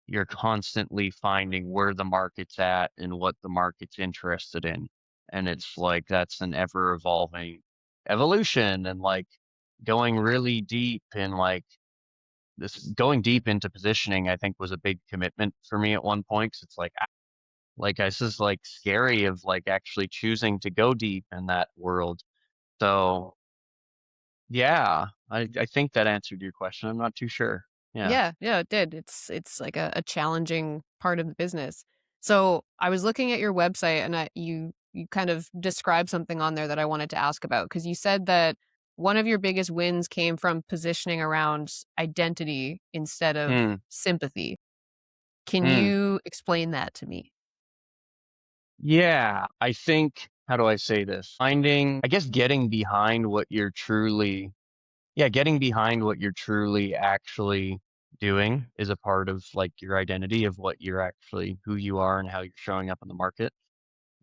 you're constantly finding where the market's at and what the market's interested in. And it's like that's an ever evolving evolution, and like going really deep in like this going deep into positioning, I think was a big commitment for me at one point. 'Cause it's like this is like scary of like actually choosing to go deep in that world. So yeah, I think that answered your question. I'm not too sure. Yeah. Yeah, yeah, it did. It's like a challenging part of the business. So I was looking at your website and you kind of described something on there that I wanted to ask about because you said that one of your biggest wins came from positioning around identity instead of Hmm. sympathy. Can Hmm. you explain that to me? Yeah, I think, how do I say this? Finding, I guess, getting behind what you're truly, yeah, getting behind what you're truly actually doing is a part of like your identity of what you're actually, who you are and how you're showing up in the market.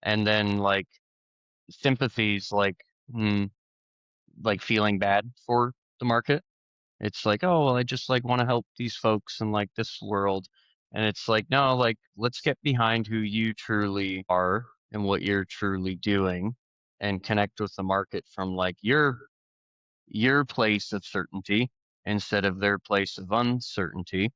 And then like sympathies, hmm, like feeling bad for the market. It's like, oh, well, I just like want to help these folks in like this world. And it's like, no, like let's get behind who you truly are and what you're truly doing and connect with the market from like your place of certainty instead of their place of uncertainty.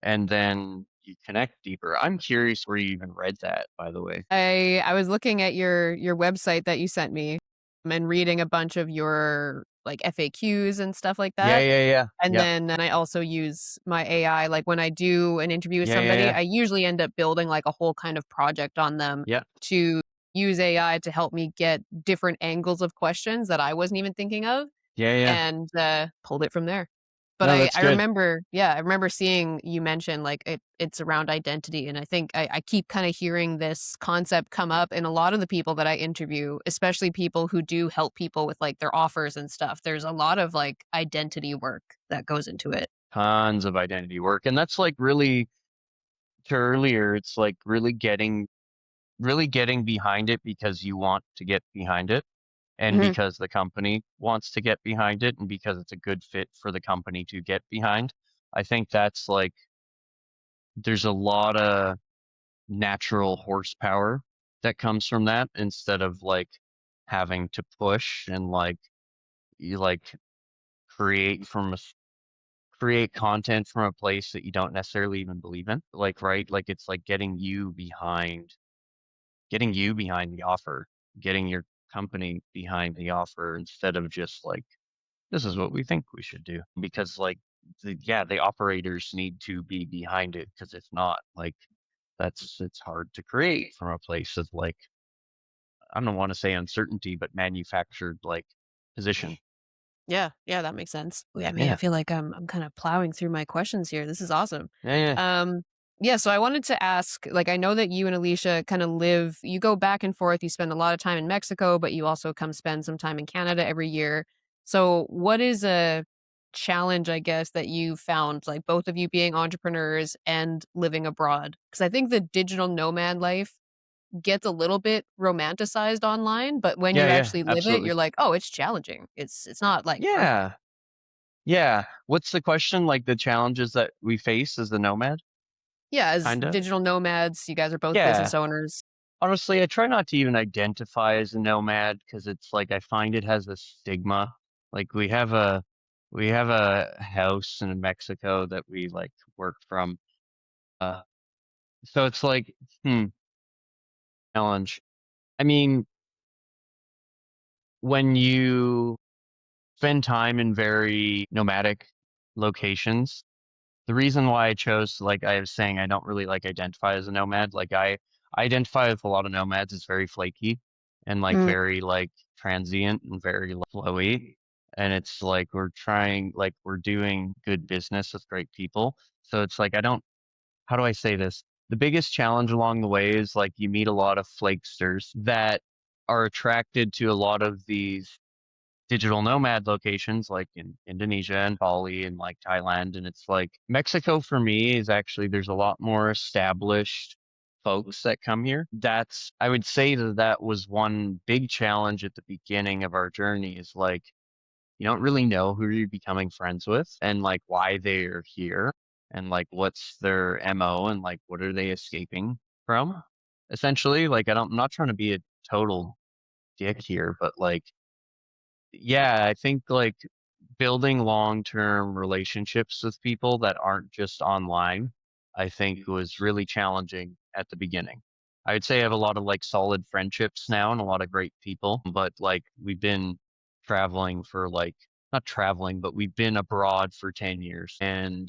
And then you connect deeper. I'm curious where you even read that, by the way. I was looking at your website that you sent me and reading a bunch of your like FAQs and stuff like Yeah, that. yeah, yeah. And Yep. then I also use my AI, like, when I do an interview with Yeah, yeah, somebody, yeah. I usually end up building, like, a whole kind of project on them Yeah. to use AI to help me get different angles of questions that I wasn't even thinking of Yeah, yeah. and, pulled it from there. But No, I that's I good. remember yeah, I remember seeing you mention, like, it's around identity, and I think I keep kinda hearing this concept come up in a lot of the people that I interview, especially people who do help people with, like, their offers and stuff. There's a lot of, like, identity work that goes into it. Tons of identity work. And that's like really to earlier, it's like really getting behind it because you want to get behind it and Mhm. because the company wants to get behind it and because it's a good fit for the company to get behind. I think that's like there's a lot of natural horsepower that comes from that instead of like having to push and like you like create from a create content from a place that you don't necessarily even believe in. Like right, like it's like getting you behind the offer, getting your company behind the offer instead of just like, this is what we think we should do. Because like the operators need to be behind it because if not, like it's hard to create from a place of like, I don't want to say uncertainty, but manufactured like position. Yeah, yeah, that makes sense. Yeah, I mean, I Yeah. feel like I'm kind of plowing through my questions here. This is awesome. Yeah, yeah. Um, yeah, so I wanted to ask, like, I know that you and Alicia kind of live, you go back and forth, you spend a lot of time in Mexico, but you also come spend some time in Canada every year. So, what is a challenge, I guess, that you found, like both of you being entrepreneurs and living abroad? Because I think the digital nomad life gets a little bit romanticized online, but when Yeah, you yeah, actually live it, absolutely. you're like, "Oh, it's challenging. It's not, like, perfect." Yeah. Yeah. What's the question? Like the challenges that we face as the nomad, Yeah, as kind of? digital nomads, you guys are both Yeah. business owners. Honestly, I try not to even identify as a nomad because it's like I find it has a stigma. Like we have a house in Mexico that we like work from. Uh, so it's like, hmm, challenge. I mean, when you spend time in very nomadic locations, the reason why I chose, like I was saying, I don't really like identify as a nomad. Like I identify with a lot of nomads. It's very flaky and like Mm, very like transient and very like, flowy. And it's like we're trying, like we're doing good business with great people. So it's like I don't. How do I say this? The biggest challenge along the way is like you meet a lot of flakesters that are attracted to a lot of these digital nomad locations like in Indonesia and Bali and like Thailand. And it's like Mexico for me is actually, there's a lot more established folks that come here. I would say that that was one big challenge at the beginning of our journey is like, you don't really know who you're becoming friends with and like why they're here and like what's their MO and like what are they escaping from essentially. Like I'm not trying to be a total dick here, but like, yeah, I think like building long-term relationships with people that aren't just online, I think was really challenging at the beginning. I would say I have a lot of like solid friendships now and a lot of great people, but like we've been traveling for like, not traveling, but we've been abroad for 10 years. And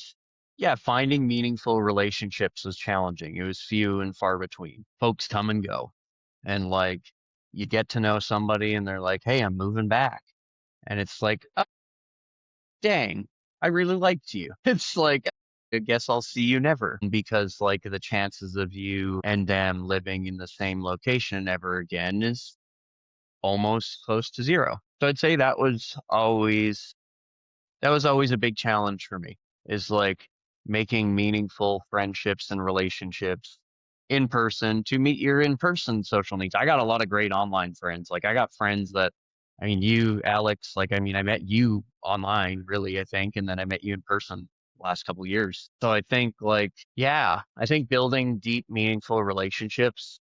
yeah, finding meaningful relationships was challenging. It was few and far between. Folks come and go. And like you get to know somebody and they're like, "Hey, I'm moving back." And it's like, oh, dang, I really liked you. It's like, I guess I'll see you never because like the chances of you and them living in the same location ever again is almost close to zero. So I'd say that was always a big challenge for me is like making meaningful friendships and relationships in person to meet your in person social needs. I got a lot of great online friends. Like I got friends that, I mean, you, Alex, like, I mean, I met you online really, I think, and then I met you in person last couple of years. So I think like, yeah, I think building deep, meaningful relationships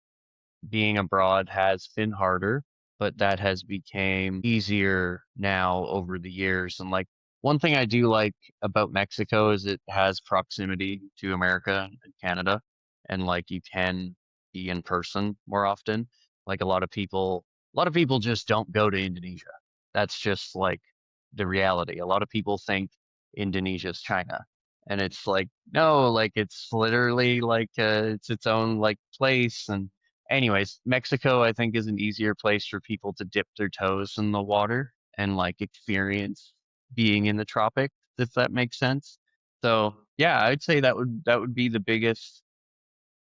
being abroad has been harder, but that has became easier now over the years. And like one thing I do like about Mexico is it has proximity to America and Canada, and like you can be in person more often. Like a lot of people just don't go to Indonesia. That's just like the reality. A lot of people think Indonesia's China. And it's like, no, like it's literally like it's its own like place. And anyways, Mexico, I think, is an easier place for people to dip their toes in the water and like experience being in the tropics, if that makes sense. So yeah, I'd say that would be the biggest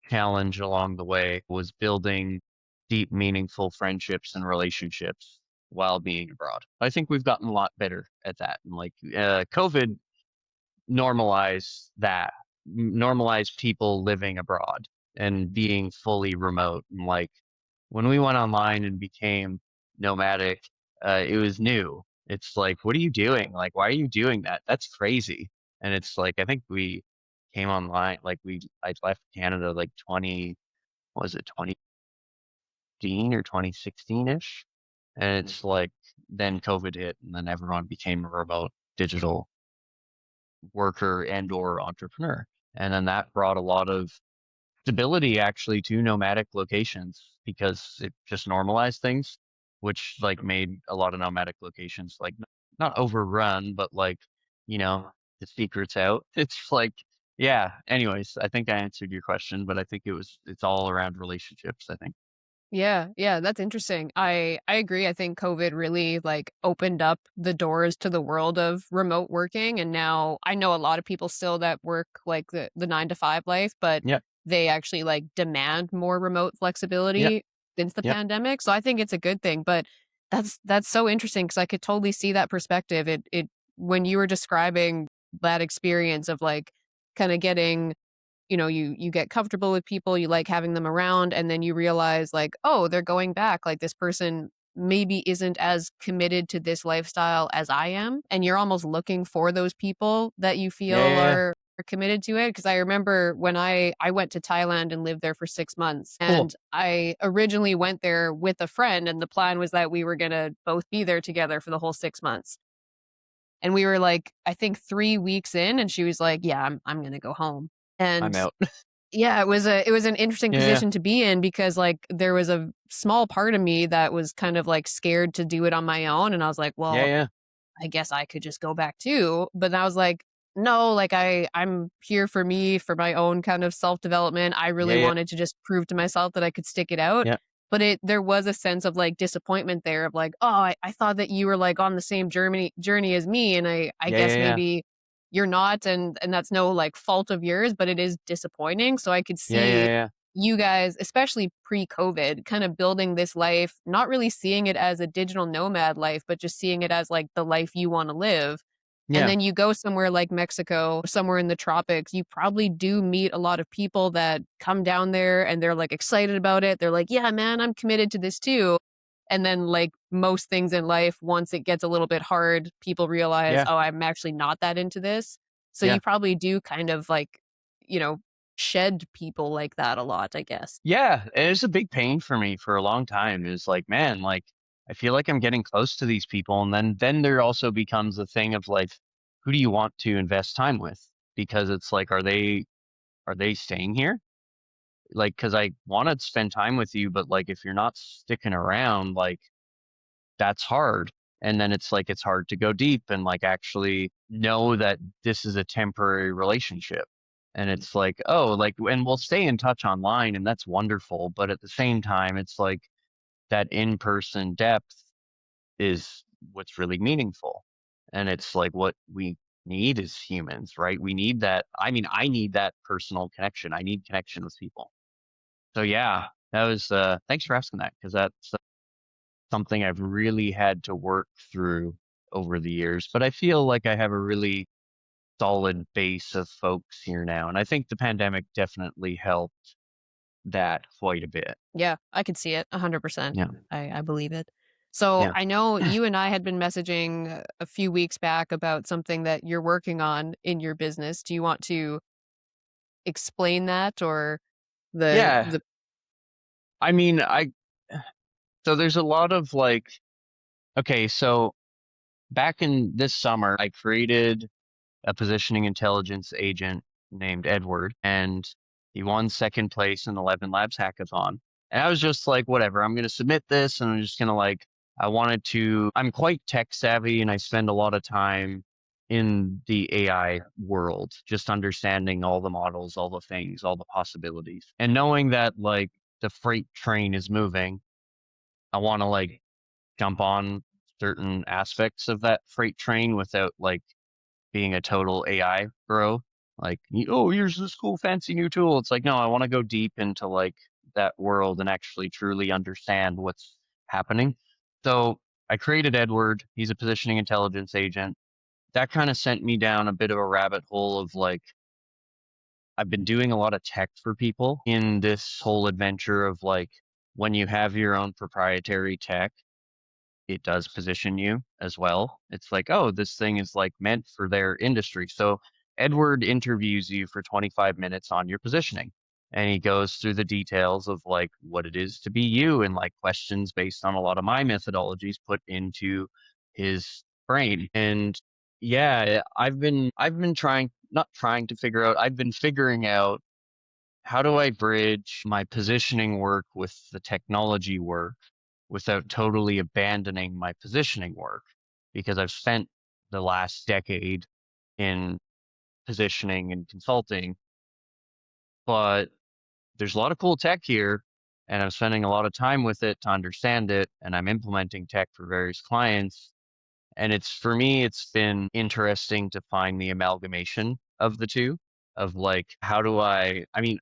challenge along the way was building deep, meaningful friendships and relationships while being abroad. I think we've gotten a lot better at that. And like COVID normalize that, normalize people living abroad and being fully remote. And like when we went online and became nomadic, it was new. It's like, what are you doing? Like, why are you doing that? That's crazy. And it's like, I think we came online, like I left Canada like 20, what was it, 2015 or 2016-ish? And it's like, then COVID hit and then everyone became a remote digital worker and or entrepreneur. And then that brought a lot of stability actually to nomadic locations because it just normalized things, which like made a lot of nomadic locations like not overrun, but like, you know, the secret's out. It's like, yeah. Anyways, I think I answered your question, but I think it's all around relationships, I think. Yeah, yeah, that's interesting. I agree. I think COVID really like opened up the doors to the world of remote working, and now I know a lot of people still that work like the 9 to 5 life, but Yep. they actually like demand more remote Yep. flexibility since the Yep. pandemic. So I think it's a good thing, but that's so interesting because I could totally see that perspective. It when you were describing that experience of like kind of getting, you get comfortable with people, you like having them around, and then you realize like, oh, they're going back. Like this person maybe isn't as committed to this lifestyle as I am, and you're almost looking for those people that you Yeah. Yeah. feel Yeah. are committed to it. Because I remember when I went to Thailand and lived there for 6 months, Cool. and I originally went there with a friend, and the plan was that we were gonna both be there together for the whole 6 months. And we were like, I think 3 weeks in, and she was like, "Yeah, I'm gonna go home." I'm And out. yeah, it was an interesting Yeah. position to be in because, like, there was a small part of me that was kind of, like, scared to do it on my own, and I was like, Yeah. "Well, Yeah. I guess I could just go back too." But I was like, "No, like, I'm here for me, for my own kind of self-development." I Yeah. really Yeah. wanted to just prove to myself that I could stick it out, Yeah. but there was a sense of, like, disappointment there of like, "Oh, I thought that you were, like, on the same journey as me, and I Yeah. Yeah. guess Yeah. maybe you're not, and that's no, like, fault of yours, but it is disappointing." So I could Yeah. Yeah. see Yeah. you guys, especially pre-COVID, kind of building this life, not really seeing it as a digital nomad life, but just seeing it as like the life you want to live. And Yeah. then you go somewhere like Mexico, somewhere in the tropics, you probably do meet a lot of people that come down there and they're like excited about it. They're like, yeah, man, I'm committed to this too. And then, like most things in life, once it gets a little bit hard, people realize, Yeah. oh, I'm actually not that into this. So Yeah. you probably do kind of like, you know, shed people like that a lot, I guess. Yeah, and it's a big pain for me for a long time. It's like, man, like I feel like I'm getting close to these people. And then there also becomes a thing of like, who do you want to invest time with? Because it's like, are they staying here? Like, because I want to spend time with you, but like if you're not sticking around, like that's hard. And then it's like it's hard to go deep and like actually know that this is a temporary relationship. And it's like, oh, like, and we'll stay in touch online and that's wonderful. But at the same time, it's like that in-person depth is what's really meaningful. And it's like what we need as humans, right? We need that. I mean, I need that personal connection. I need connection with people. So yeah, that was thanks for asking that because that's something I've really had to work through over the years. But I feel like I have a really solid base of folks here now. And I think the pandemic definitely helped that quite a bit. Yeah, I could see it 100%. Yeah. I believe it. So, Yeah. I know you and I had been messaging a few weeks back about something that you're working on in your business. Do you want to explain that or the Yeah. the I mean, so there's a lot of like, okay, so back in this summer, I created a positioning intelligence agent named Edward, and he won second place in the 11 Labs hackathon. And I was just like, whatever, I'm going to submit this, and I'm just going to like, I'm quite tech savvy, and I spend a lot of time in the AI world, just understanding all the models, all the things, all the possibilities. And knowing that like the freight train is moving, I want to like jump on certain aspects of that freight train without like being a total AI bro. Like, oh, here's this cool fancy new tool. It's like, no, I want to go deep into like that world and actually truly understand what's happening. So I created Edward. He's a positioning intelligence agent. That kind of sent me down a bit of a rabbit hole of like, I've been doing a lot of tech for people in this whole adventure of like, when you have your own proprietary tech, it does position you as well. It's like, oh, this thing is like meant for their industry. So Edward interviews you for 25 minutes on your positioning. And he goes through the details of like what it is to be you and like questions based on a lot of my methodologies put into his brain. And yeah, I've been trying not trying to figure out, I've been figuring out how do I bridge my positioning work with the technology work without totally abandoning my positioning work? Because I've spent the last decade in positioning and consulting, but there's a lot of cool tech here, and I'm spending a lot of time with it to understand it, and I'm implementing tech for various clients. And it's for me, it's been interesting to find the amalgamation of the two of like, how do I mean,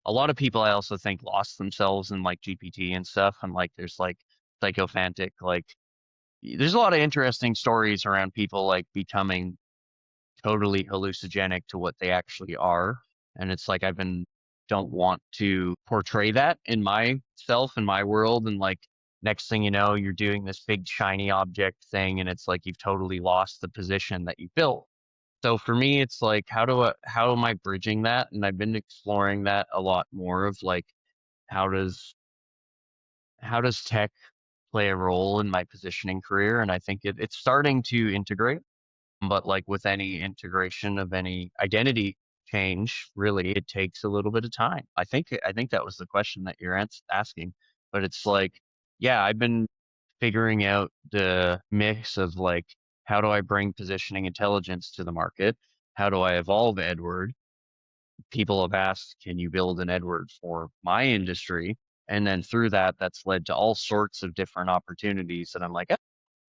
a lot of people I also think lost themselves in like GPT and stuff. And like, there's like psychophantic, like, there's a lot of interesting stories around people like becoming totally hallucinogenic to what they actually are. And it's like, don't want to portray that in myself, in my world. And like, next thing you know, you're doing this big shiny object thing. And it's like, you've totally lost the position that you built. So for me, it's like, how am I bridging that? And I've been exploring that a lot more of like, how does, how does tech play a role in my positioning career? And I think it's starting to integrate, but like with any integration of any identity change, really, it takes a little bit of time. I think that was the question that you're asking, but it's like, yeah, I've been figuring out the mix of like, how do I bring positioning intelligence to the market? How do I evolve Edward? People have asked, can you build an Edward for my industry? And then through that, that's led to all sorts of different opportunities that I'm like, "Oh,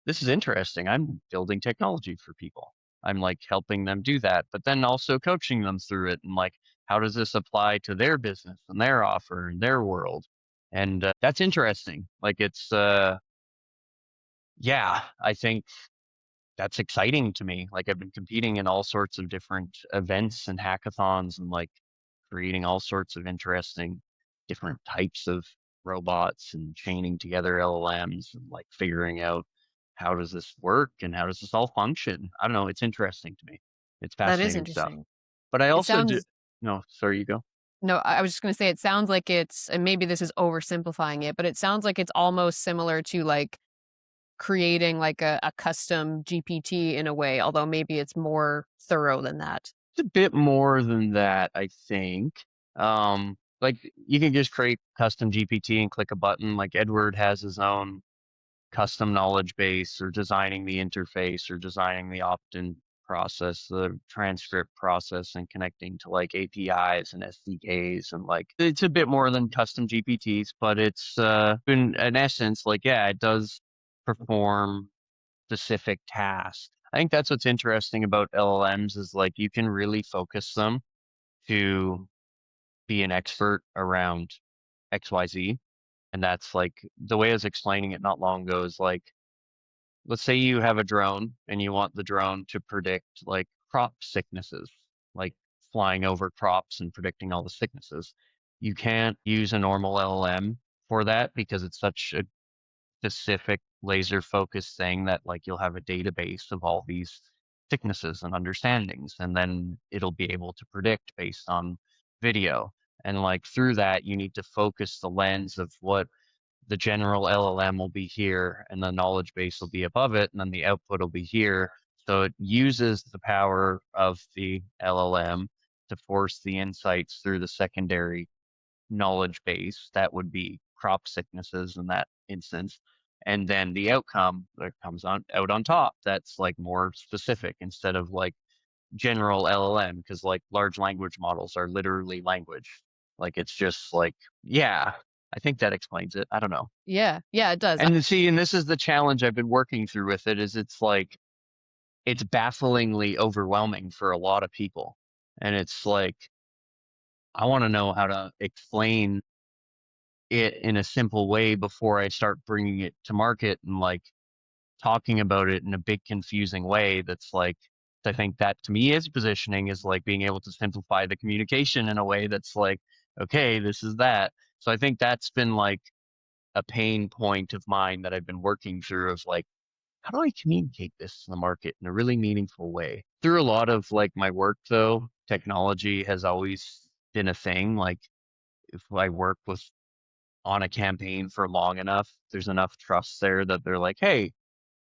this is interesting. I'm building technology for people. I'm like helping them do that, but then also coaching them through it and like, how does this apply to their business and their offer and their world? And that's interesting. Like yeah, I think that's exciting to me. Like I've been competing in all sorts of different events and hackathons and like creating all sorts of interesting different types of robots and chaining together LLMs and like figuring out how does this work and how does this all function? I don't know. It's interesting to me. It's that is fascinating stuff. interesting. But I It also do. sounds No, sorry, you go. No, I was just gonna say it sounds like it's and maybe this is oversimplifying it, but it sounds like it's almost similar to, like, creating like a custom GPT in a way, although maybe it's more thorough than that. It's a bit more than that, I think. Like you can just create custom GPT and click a button. Like Edward has his own custom knowledge base, or designing the interface, or designing the opt-in process, the transcript process, and connecting to like APIs and SDKs. And like it's a bit more than custom GPTs, but it's in essence, like, yeah, it does perform specific tasks. I think that's what's interesting about LLMs is like you can really focus them to be an expert around XYZ. And that's like the way I was explaining it not long ago is like, let's say you have a drone and you want the drone to predict like crop sicknesses, like flying over crops and predicting all the sicknesses. You can't use a normal LLM for that because it's such a specific laser focused thing that like you'll have a database of all these sicknesses and understandings, and then it'll be able to predict based on video. And like through that, you need to focus the lens of what the general LLM will be here, and the knowledge base will be above it, and then the output will be here. So it uses the power of the LLM to force the insights through the secondary knowledge base. That would be crop sicknesses in that instance. And then the outcome that comes on out on top, that's like more specific instead of like general LLM, because like large language models are literally language. Like it's just like, yeah, I think that explains it. I don't know. Yeah, yeah, it does. And see, and this is the challenge I've been working through with it, is it's like it's bafflingly overwhelming for a lot of people. And it's like I want to know how to explain it in a simple way before I start bringing it to market and like talking about it in a big confusing way. That's like, I think that to me is positioning, is like being able to simplify the communication in a way that's like, okay, this is that. So I think that's been like a pain point of mine that I've been working through, of like, how do I communicate this to the market in a really meaningful way? Through a lot of like my work though, technology has always been a thing. Like if I work with on a campaign for long enough, there's enough trust there that they're like, hey,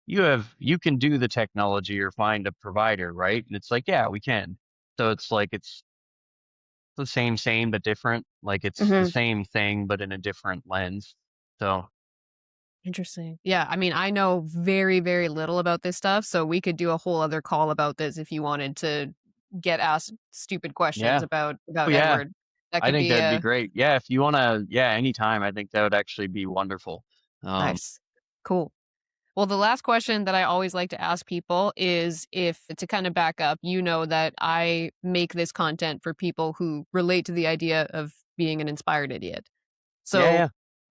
you can do the technology or find a provider, right? And it's like, yeah, we can. So it's like it's the same but different. Like it's the Mhm. same thing but in a different lens. So Interesting. Yeah, I mean, I know very, very little about this stuff, so we could do a whole other call about this if you wanted to get asked stupid questions yeah. about Oh yeah. Edward. That I could think be that'd be a great. Yeah, if you wanna, yeah, anytime. I think that would actually be wonderful. Um, nice. Cool. Well, the last question that I always like to ask people is, if to kind of back up, you know that I make this content for people who relate to the idea of being an inspired idiot. yeah, So yeah.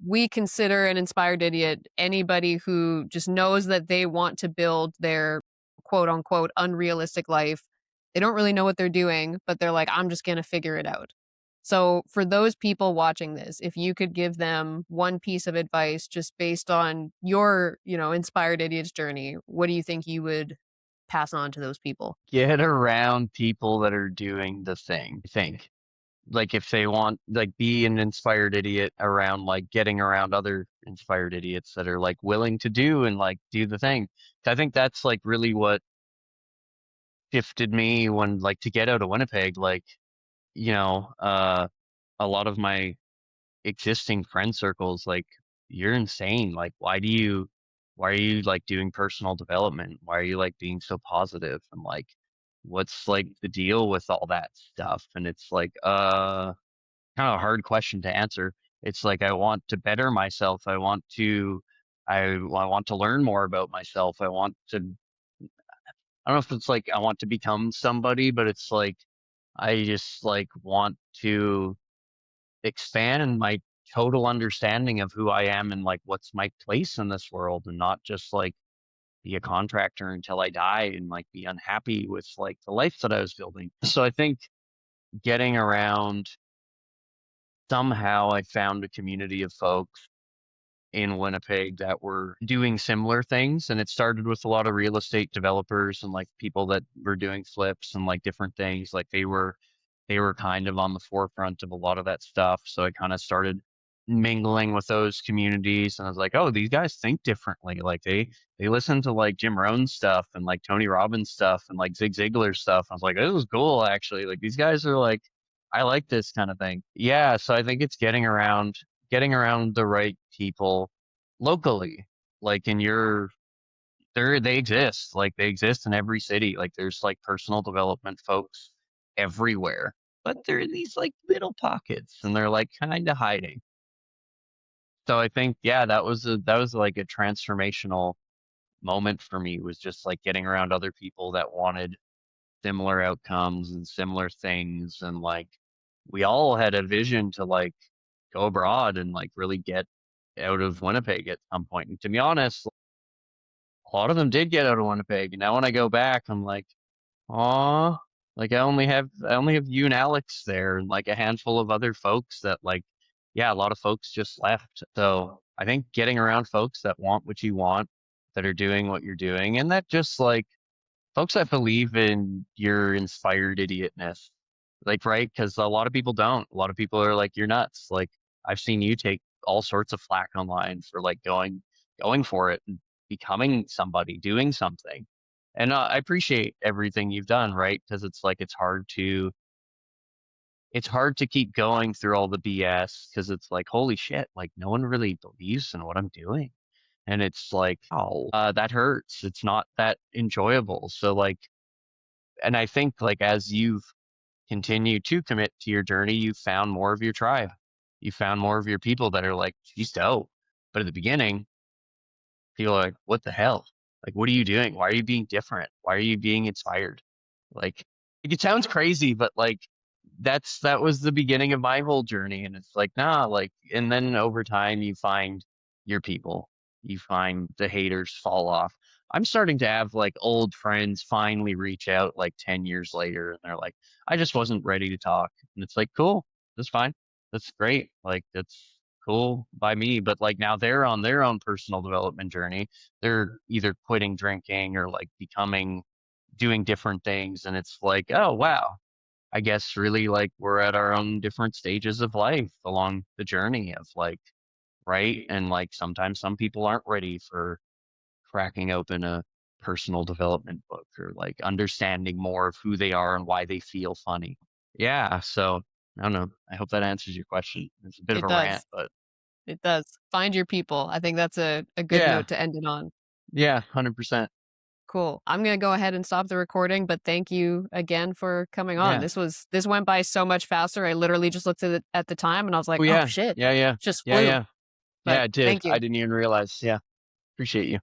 we consider an inspired idiot anybody who just knows that they want to build their quote unquote unrealistic life. They don't really know what they're doing, but they're like, I'm just going to figure it out. So for those people watching this, if you could give them one piece of advice just based on your, inspired idiot's journey, what do you think you would pass on to those people? Get around people that are doing the thing, I think. Like if they want, like, be an inspired idiot around like getting around other inspired idiots that are like willing to do and like do the thing. I think that's like really what shifted me when like to get out of Winnipeg. Like, you know, a lot of my existing friend circles, like, you're insane. Like, why are you like doing personal development? Why are you like being so positive? And like, what's like the deal with all that stuff? And it's like, kind of a hard question to answer. It's like, I want to better myself. I want to learn more about myself. I don't know if it's like I want to become somebody, but it's like, I just like want to expand my total understanding of who I am and like what's my place in this world, and not just like be a contractor until I die and like be unhappy with like the life that I was building. So I think getting around, somehow I found a community of folks in Winnipeg that were doing similar things. And it started with a lot of real estate developers and like people that were doing flips and like different things. Like they were kind of on the forefront of a lot of that stuff. So I kind of started mingling with those communities, and I was like, oh, these guys think differently. Like they listen to like Jim Rohn stuff and like Tony Robbins stuff and like Zig Ziglar stuff. I was like, this is cool actually. Like these guys are like, I like this kind of thing. Yeah, so I think it's getting around the right people locally. Like in your they exist. Like they exist in every city. Like there's like personal development folks everywhere. But they're in these like little pockets and they're like kind of hiding. So I think, yeah, that was like a transformational moment for me, was just like getting around other people that wanted similar outcomes and similar things. And like we all had a vision to like go abroad and like really get out of Winnipeg at some point. And to be honest, a lot of them did get out of Winnipeg. And now when I go back, I'm like, aw, like I only have you and Alex there and like a handful of other folks that like, yeah, a lot of folks just left. So I think getting around folks that want what you want, that are doing what you're doing, and that just like folks that believe in your inspired idiotness, like, right? Because a lot of people don't. A lot of people are like, you're nuts. Like I've seen you take all sorts of flack online for like going for it and becoming somebody, doing something. And I appreciate everything you've done, right? Because it's like it's hard to keep going through all the BS because it's like, holy shit, like no one really believes in what I'm doing. And it's like, oh, that hurts. It's not that enjoyable. So like, and I think like as you've continued to commit to your journey, you found more of your tribe. You found more of your people that are like, she's dope. But at the beginning, people are like, what the hell? Like, what are you doing? Why are you being different? Why are you being inspired? Like it sounds crazy, but like that was the beginning of my whole journey. And it's like, nah, like, and then over time you find your people, you find the haters fall off. I'm starting to have like old friends finally reach out like 10 years later and they're like, I just wasn't ready to talk. And it's like, cool, that's fine. That's great. Like that's cool by me. But like now they're on their own personal development journey. They're either quitting drinking or like doing different things. And it's like, oh, wow. I guess really like we're at our own different stages of life along the journey of like, right? And like sometimes some people aren't ready for cracking open a personal development book or like understanding more of who they are and why they feel funny. Yeah. So I don't know. I hope that answers your question. It's a bit of It a rant, does. but It does. Find your people. I think that's a good yeah. note to end it on. Yeah. 100%. Cool. I'm gonna go ahead and stop the recording, but thank you again for coming on. Yeah. This went by so much faster. I literally just looked at the time and I was like, Oh, oh yeah. shit, Yeah. Yeah. just Yeah. flew. Yeah. But Yeah. It did. thank you. I didn't even realize. Yeah. Appreciate you.